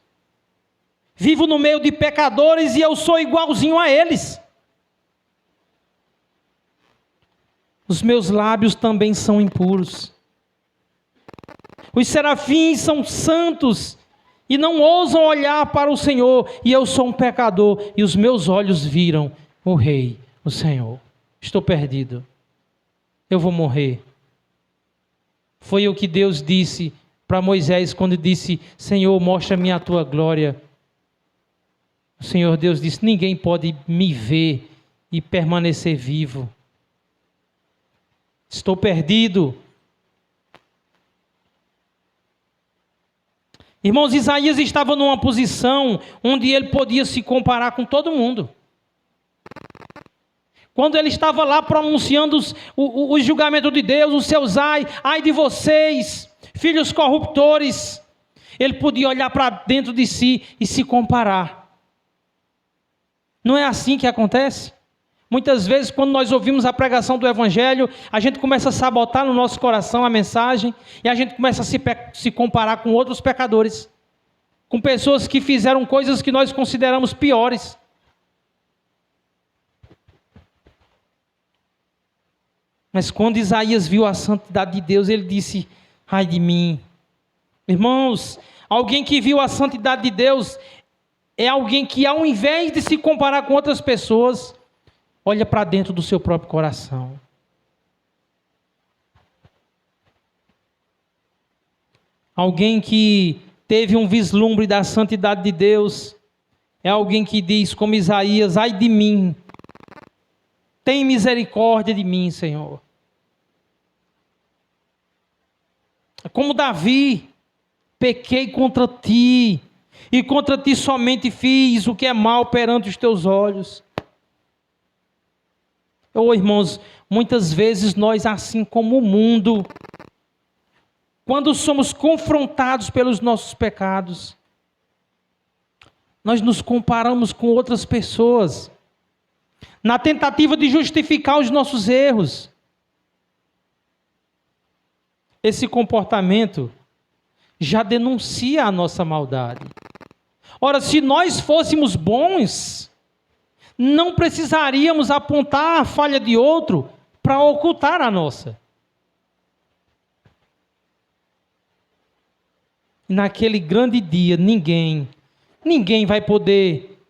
Vivo no meio de pecadores e eu sou igualzinho a eles. Os meus lábios também são impuros. Os serafins são santos e não ousam olhar para o Senhor. E eu sou um pecador e os meus olhos viram o Rei, o Senhor. Estou perdido. Eu vou morrer. Foi o que Deus disse para Moisés quando disse: Senhor, mostra-me a tua glória. O Senhor Deus disse: ninguém pode me ver e permanecer vivo. Estou perdido. Irmãos, Isaías estava numa posição onde ele podia se comparar com todo mundo. Quando ele estava lá pronunciando o julgamento de Deus, os seus ai de vocês, filhos corruptores, ele podia olhar para dentro de si e se comparar. Não é assim que acontece? Muitas vezes, quando nós ouvimos a pregação do Evangelho, a gente começa a sabotar no nosso coração a mensagem e a gente começa a se comparar com outros pecadores, com pessoas que fizeram coisas que nós consideramos piores. Mas quando Isaías viu a santidade de Deus, ele disse: ai de mim. Irmãos, alguém que viu a santidade de Deus é alguém que, ao invés de se comparar com outras pessoas, olha para dentro do seu próprio coração. Alguém que teve um vislumbre da santidade de Deus é alguém que diz, como Isaías: ai de mim. Tem misericórdia de mim, Senhor. Como Davi: pequei contra ti, e contra ti somente fiz o que é mal perante os teus olhos. Irmãos, muitas vezes nós, assim como o mundo, quando somos confrontados pelos nossos pecados, nós nos comparamos com outras pessoas, na tentativa de justificar os nossos erros. Esse comportamento já denuncia a nossa maldade. Ora, se nós fôssemos bons, não precisaríamos apontar a falha de outro para ocultar a nossa. Naquele grande dia, ninguém vai poder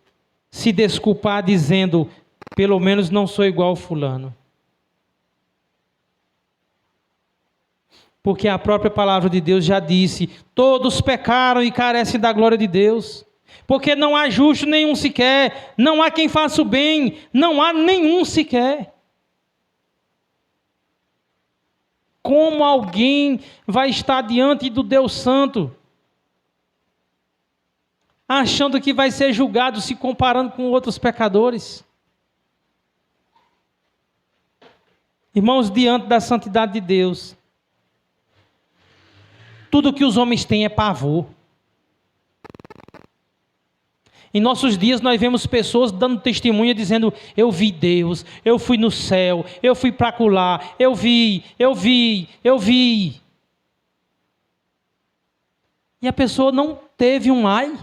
se desculpar dizendo: pelo menos não sou igual ao fulano. Porque a própria palavra de Deus já disse: todos pecaram e carecem da glória de Deus. Porque não há justo nenhum sequer, não há quem faça o bem, não há nenhum sequer. Como alguém vai estar diante do Deus Santo, achando que vai ser julgado se comparando com outros pecadores? Irmãos, diante da santidade de Deus, tudo que os homens têm é pavor. Em nossos dias nós vemos pessoas dando testemunha dizendo: eu vi Deus, eu fui no céu, eu fui para acolá, eu vi. E a pessoa não teve um ai.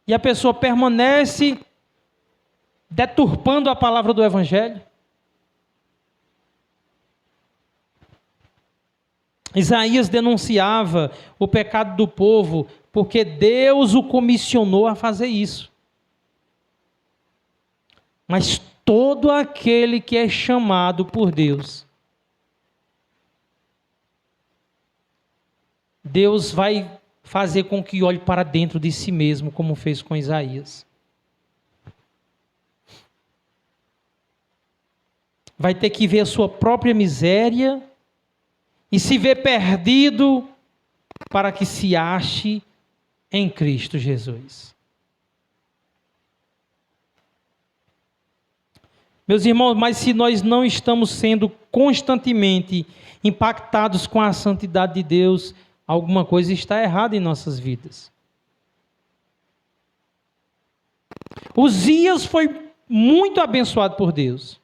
E a pessoa permanece deturpando a palavra do Evangelho. Isaías denunciava o pecado do povo porque Deus o comissionou a fazer isso. Mas todo aquele que é chamado por Deus, Deus vai fazer com que olhe para dentro de si mesmo, como fez com Isaías. Vai ter que ver a sua própria miséria e se ver perdido para que se ache em Cristo Jesus. Meus irmãos, mas se nós não estamos sendo constantemente impactados com a santidade de Deus, alguma coisa está errada em nossas vidas. Uzias foi muito abençoado por Deus,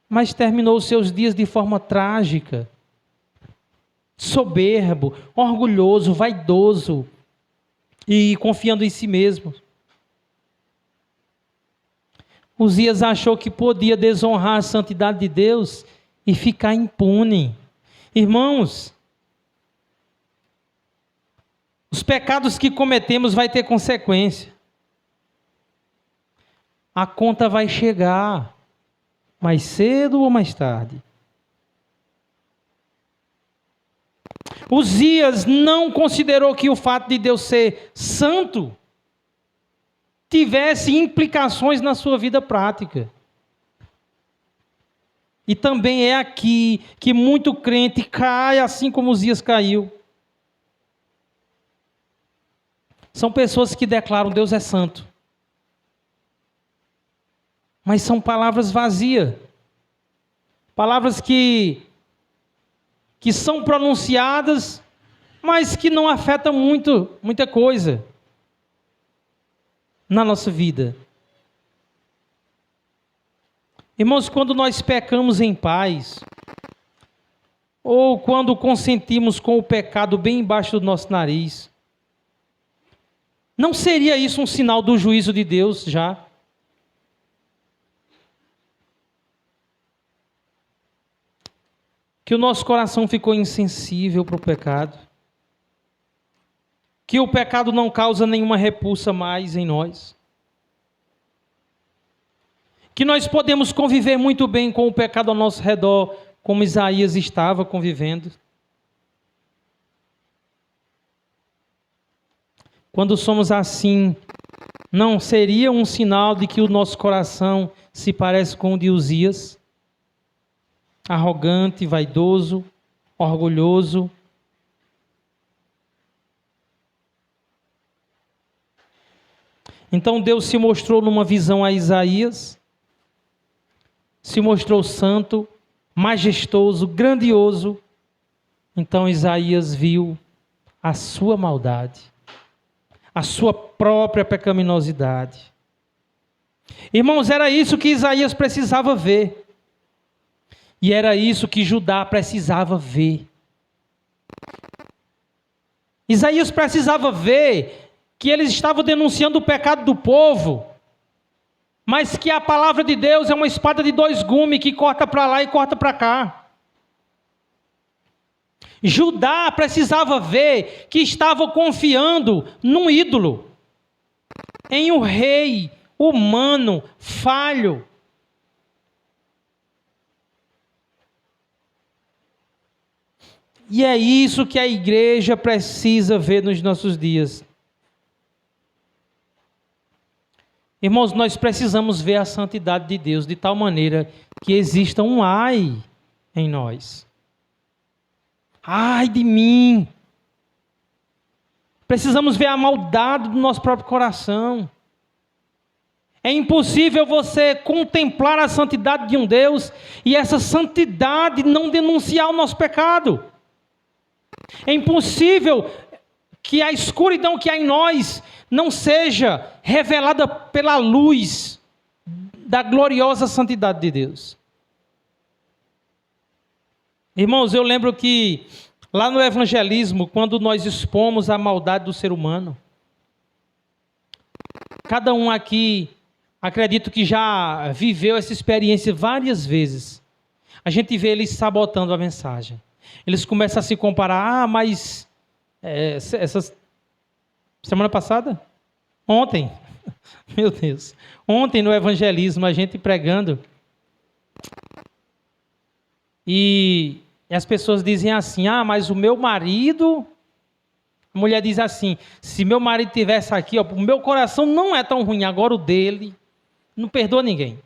mas terminou os seus dias de forma trágica, soberbo, orgulhoso, vaidoso e confiando em si mesmo. Uzias achou que podia desonrar a santidade de Deus e ficar impune. Irmãos, os pecados que cometemos vai ter consequência. A conta vai chegar, mais cedo ou mais tarde. Uzias não considerou que o fato de Deus ser santo tivesse implicações na sua vida prática. E também é aqui que muito crente cai assim como Uzias caiu. São pessoas que declaram Deus é santo, mas são palavras vazias. Palavras que são pronunciadas, mas que não afetam muita coisa na nossa vida. Irmãos, quando nós pecamos em paz, ou quando consentimos com o pecado bem embaixo do nosso nariz, não seria isso um sinal do juízo de Deus já? Que o nosso coração ficou insensível para o pecado, que o pecado não causa nenhuma repulsa mais em nós, que nós podemos conviver muito bem com o pecado ao nosso redor, como Isaías estava convivendo. Quando somos assim, não seria um sinal de que o nosso coração se parece com o de Uzias? Arrogante, vaidoso, orgulhoso. Então Deus se mostrou numa visão a Isaías, se mostrou santo, majestoso, grandioso. Então Isaías viu a sua maldade, a sua própria pecaminosidade. Irmãos, era isso que Isaías precisava ver. E era isso que Judá precisava ver. Isaías precisava ver que eles estavam denunciando o pecado do povo, mas que a palavra de Deus é uma espada de dois gumes que corta para lá e corta para cá. Judá precisava ver que estava confiando num ídolo, em um rei humano, falho. E é isso que a igreja precisa ver nos nossos dias. Irmãos, nós precisamos ver a santidade de Deus de tal maneira que exista um ai em nós. Ai de mim! Precisamos ver a maldade do nosso próprio coração. É impossível você contemplar a santidade de um Deus e essa santidade não denunciar o nosso pecado. É impossível que a escuridão que há em nós não seja revelada pela luz da gloriosa santidade de Deus. Irmãos, eu lembro que lá no evangelismo, quando nós expomos a maldade do ser humano, cada um aqui, acredito que já viveu essa experiência várias vezes. A gente vê eles sabotando a mensagem. Eles começam a se comparar. Mas essa semana passada? Ontem. Meu Deus. Ontem no evangelismo, a gente pregando. E as pessoas dizem assim: mas o meu marido... A mulher diz assim: se meu marido estivesse aqui, o meu coração não é tão ruim, agora o dele não perdoa ninguém.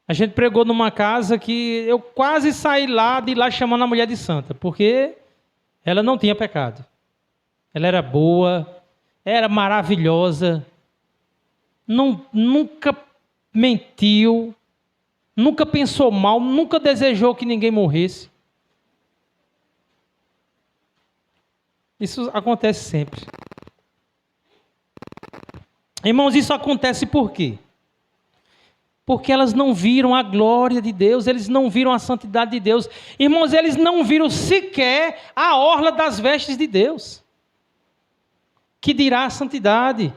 A gente pregou numa casa que eu quase saí de lá chamando a mulher de santa, porque ela não tinha pecado. Ela era boa, era maravilhosa, nunca mentiu, nunca pensou mal, nunca desejou que ninguém morresse. Isso acontece sempre. Irmãos, isso acontece por quê? Porque elas não viram a glória de Deus, eles não viram a santidade de Deus. Irmãos, eles não viram sequer a orla das vestes de Deus. Que dirá a santidade?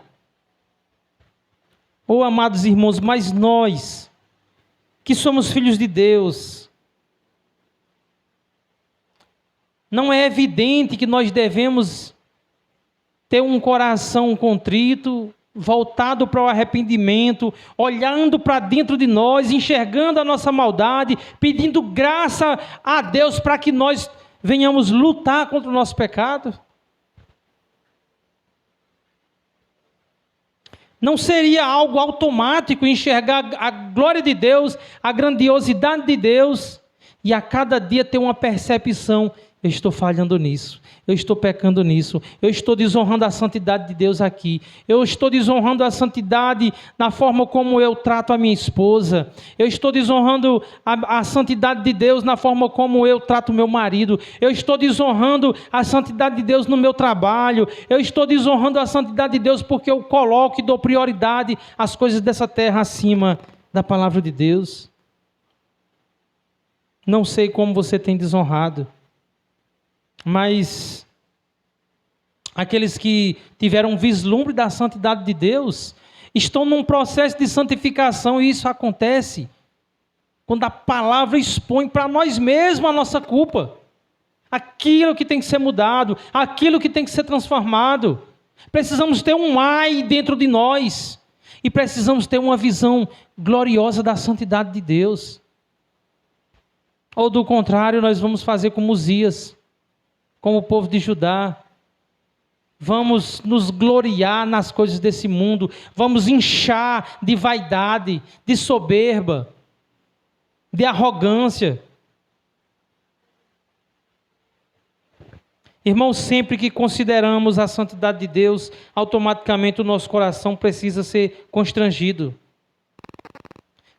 Oh, amados irmãos, mas nós, que somos filhos de Deus, não é evidente que nós devemos ter um coração contrito, voltado para o arrependimento, olhando para dentro de nós, enxergando a nossa maldade, pedindo graça a Deus para que nós venhamos lutar contra o nosso pecado? Não seria algo automático enxergar a glória de Deus, a grandiosidade de Deus, e a cada dia ter uma percepção: eu estou falhando nisso, eu estou pecando nisso, eu estou desonrando a santidade de Deus aqui, eu estou desonrando a santidade na forma como eu trato a minha esposa, eu estou desonrando a santidade de Deus na forma como eu trato o meu marido, eu estou desonrando a santidade de Deus no meu trabalho, eu estou desonrando a santidade de Deus porque eu coloco e dou prioridade às coisas dessa terra acima da palavra de Deus. Não sei como você tem desonrado, mas aqueles que tiveram um vislumbre da santidade de Deus estão num processo de santificação, e isso acontece quando a palavra expõe para nós mesmos a nossa culpa, aquilo que tem que ser mudado, aquilo que tem que ser transformado. Precisamos ter um ai dentro de nós e precisamos ter uma visão gloriosa da santidade de Deus. Ou do contrário, nós vamos fazer como Uzias, como o povo de Judá. Vamos nos gloriar nas coisas desse mundo, vamos inchar de vaidade, de soberba, de arrogância. Irmãos, sempre que consideramos a santidade de Deus, automaticamente o nosso coração precisa ser constrangido.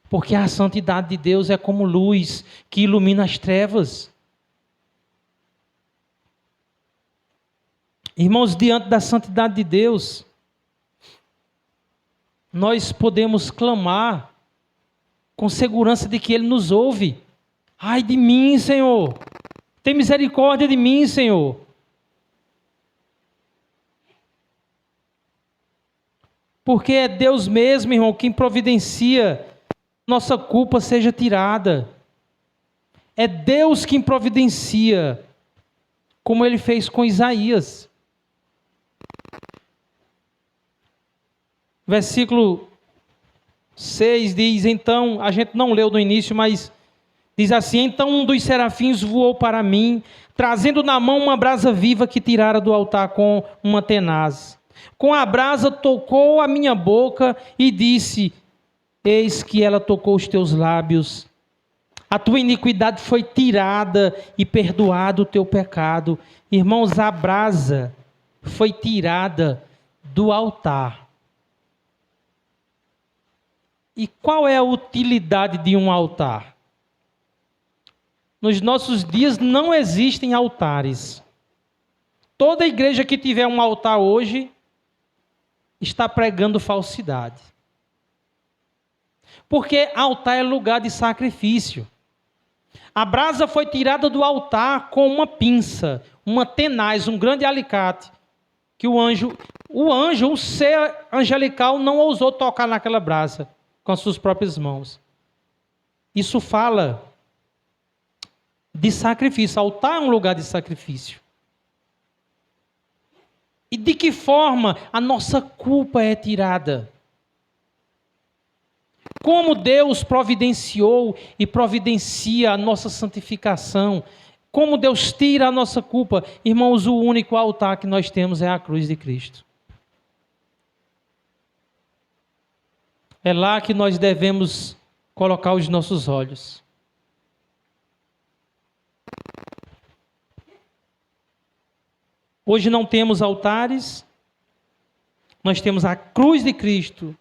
Porque a santidade de Deus é como luz que ilumina as trevas. Irmãos, diante da santidade de Deus, nós podemos clamar com segurança de que Ele nos ouve. Ai de mim, Senhor! Tem misericórdia de mim, Senhor! Porque é Deus mesmo, irmão, quem providencia nossa culpa seja tirada. É Deus quem providencia, como Ele fez com Isaías. Versículo 6 diz, então, a gente não leu no início, mas diz assim: então um dos serafins voou para mim, trazendo na mão uma brasa viva que tirara do altar com uma tenaz. Com a brasa tocou a minha boca e disse: eis que ela tocou os teus lábios. A tua iniquidade foi tirada e perdoado o teu pecado. Irmãos, a brasa foi tirada do altar. E qual é a utilidade de um altar? Nos nossos dias não existem altares. Toda igreja que tiver um altar hoje está pregando falsidade. Porque altar é lugar de sacrifício. A brasa foi tirada do altar com uma pinça, uma tenaz, um grande alicate, que o anjo, o ser angelical, não ousou tocar naquela brasa com as suas próprias mãos. Isso fala de sacrifício. Altar é um lugar de sacrifício. E de que forma a nossa culpa é tirada? Como Deus providenciou e providencia a nossa santificação? Como Deus tira a nossa culpa? Irmãos, o único altar que nós temos é a cruz de Cristo. É lá que nós devemos colocar os nossos olhos. Hoje não temos altares, nós temos a cruz de Cristo.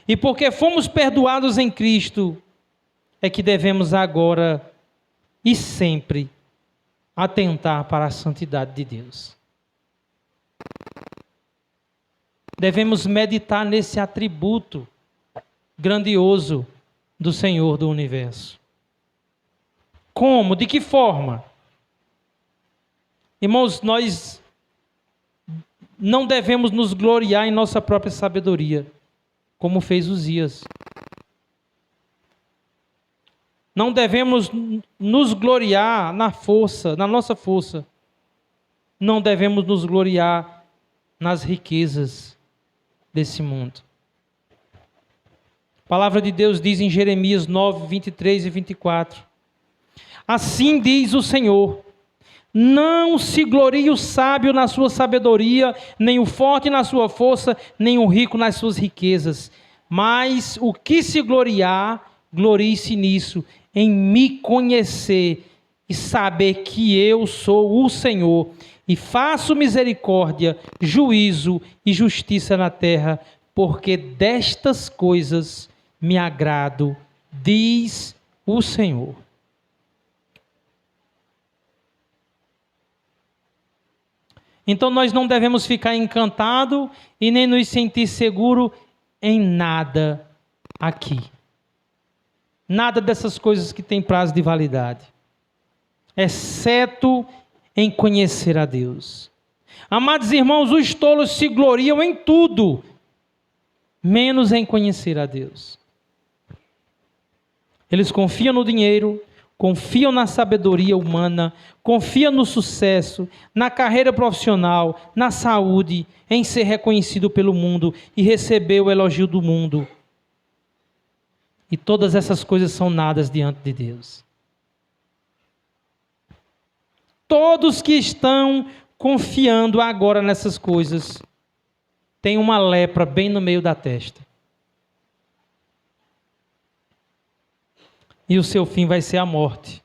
E porque fomos perdoados em Cristo, é que devemos agora e sempre atentar para a santidade de Deus. Devemos meditar nesse atributo grandioso do Senhor do universo. Como? De que forma? Irmãos, nós não devemos nos gloriar em nossa própria sabedoria, como fez Uzias. Não devemos nos gloriar na força, na nossa força. Não devemos nos gloriar nas riquezas desse mundo. A palavra de Deus diz em Jeremias 9, 23 e 24. Assim diz o Senhor: não se glorie o sábio na sua sabedoria, nem o forte na sua força, nem o rico nas suas riquezas. Mas o que se gloriar, glorie-se nisso, em me conhecer e saber que eu sou o Senhor, e faço misericórdia, juízo e justiça na terra, porque destas coisas me agrado, diz o Senhor. Então nós não devemos ficar encantados e nem nos sentir seguros em nada aqui. Nada dessas coisas que têm prazo de validade, exceto em conhecer a Deus. Amados irmãos, os tolos se gloriam em tudo, menos em conhecer a Deus. Eles confiam no dinheiro, confiam na sabedoria humana, confiam no sucesso, na carreira profissional, na saúde, em ser reconhecido pelo mundo e receber o elogio do mundo. E todas essas coisas são nadas diante de Deus. Todos que estão confiando agora nessas coisas têm uma lepra bem no meio da testa. E o seu fim vai ser a morte.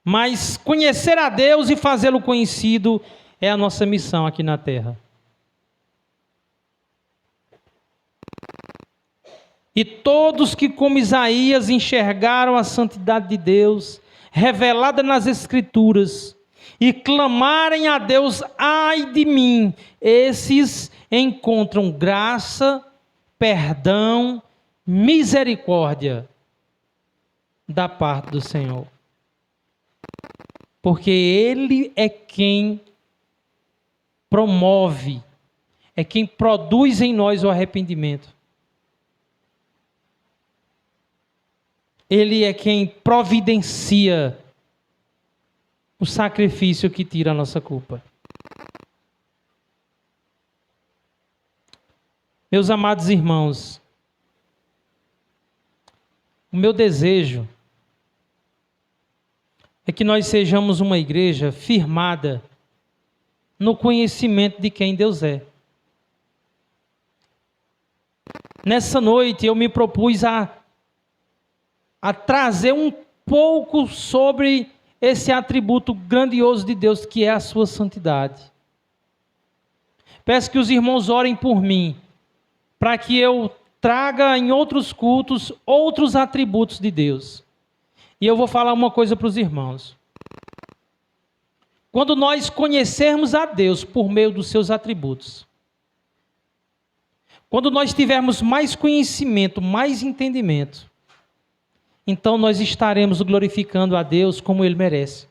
Mas conhecer a Deus e fazê-lo conhecido é a nossa missão aqui na terra. E todos que, como Isaías, enxergaram a santidade de Deus, revelada nas Escrituras, e clamarem a Deus: ai de mim, esses encontram graça, perdão, misericórdia da parte do Senhor. Porque Ele é quem promove, é quem produz em nós o arrependimento. Ele é quem providencia o sacrifício que tira a nossa culpa. Meus amados irmãos, o meu desejo é que nós sejamos uma igreja firmada no conhecimento de quem Deus é. Nessa noite eu me propus a trazer um pouco sobre esse atributo grandioso de Deus, que é a sua santidade. Peço que os irmãos orem por mim, para que eu traga em outros cultos outros atributos de Deus. E eu vou falar uma coisa para os irmãos. Quando nós conhecermos a Deus por meio dos seus atributos, quando nós tivermos mais conhecimento, mais entendimento, então nós estaremos glorificando a Deus como Ele merece.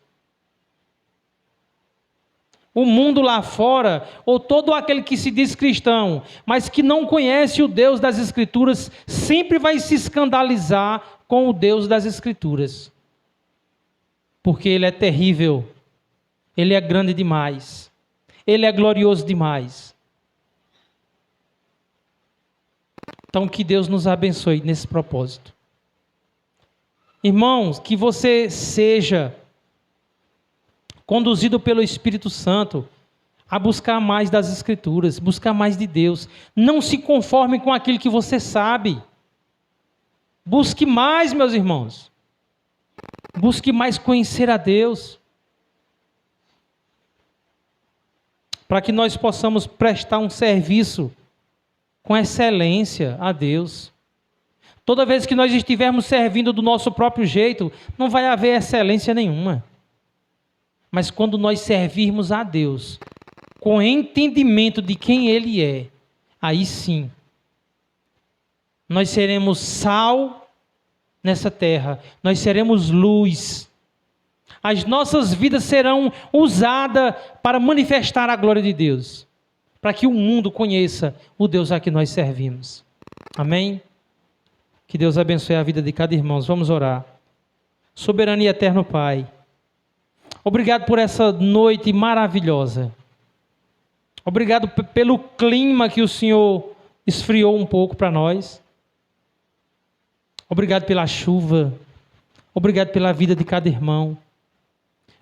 O mundo lá fora, ou todo aquele que se diz cristão, mas que não conhece o Deus das Escrituras, sempre vai se escandalizar com o Deus das Escrituras. Porque Ele é terrível, Ele é grande demais, Ele é glorioso demais. Então que Deus nos abençoe nesse propósito. Irmãos, que você seja conduzido pelo Espírito Santo a buscar mais das Escrituras, buscar mais de Deus. Não se conforme com aquilo que você sabe. Busque mais, meus irmãos. Busque mais conhecer a Deus. Para que nós possamos prestar um serviço com excelência a Deus. Toda vez que nós estivermos servindo do nosso próprio jeito, não vai haver excelência nenhuma. Mas quando nós servirmos a Deus, com entendimento de quem Ele é, aí sim, nós seremos sal nessa terra, nós seremos luz. As nossas vidas serão usadas para manifestar a glória de Deus, para que o mundo conheça o Deus a que nós servimos. Amém? Que Deus abençoe a vida de cada irmão. Vamos orar. Soberano e eterno Pai, obrigado por essa noite maravilhosa. Obrigado pelo clima que o Senhor esfriou um pouco para nós. Obrigado pela chuva. Obrigado pela vida de cada irmão.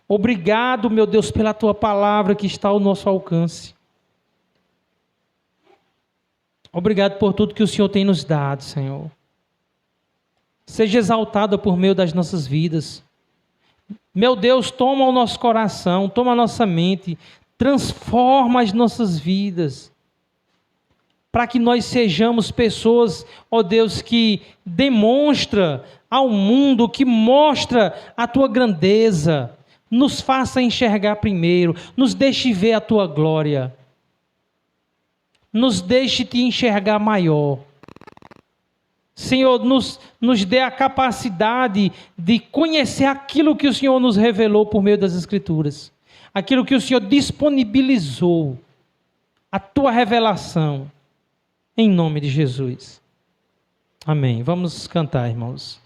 Obrigado, meu Deus, pela Tua palavra que está ao nosso alcance. Obrigado por tudo que o Senhor tem nos dado, Senhor. Seja exaltado por meio das nossas vidas. Meu Deus, toma o nosso coração, toma a nossa mente, transforma as nossas vidas, para que nós sejamos pessoas, ó Deus, que demonstra ao mundo, que mostra a Tua grandeza, nos faça enxergar primeiro, nos deixe ver a Tua glória, nos deixe Te enxergar maior. Senhor, nos dê a capacidade de conhecer aquilo que o Senhor nos revelou por meio das Escrituras, aquilo que o Senhor disponibilizou, a Tua revelação, em nome de Jesus. Amém. Vamos cantar, irmãos.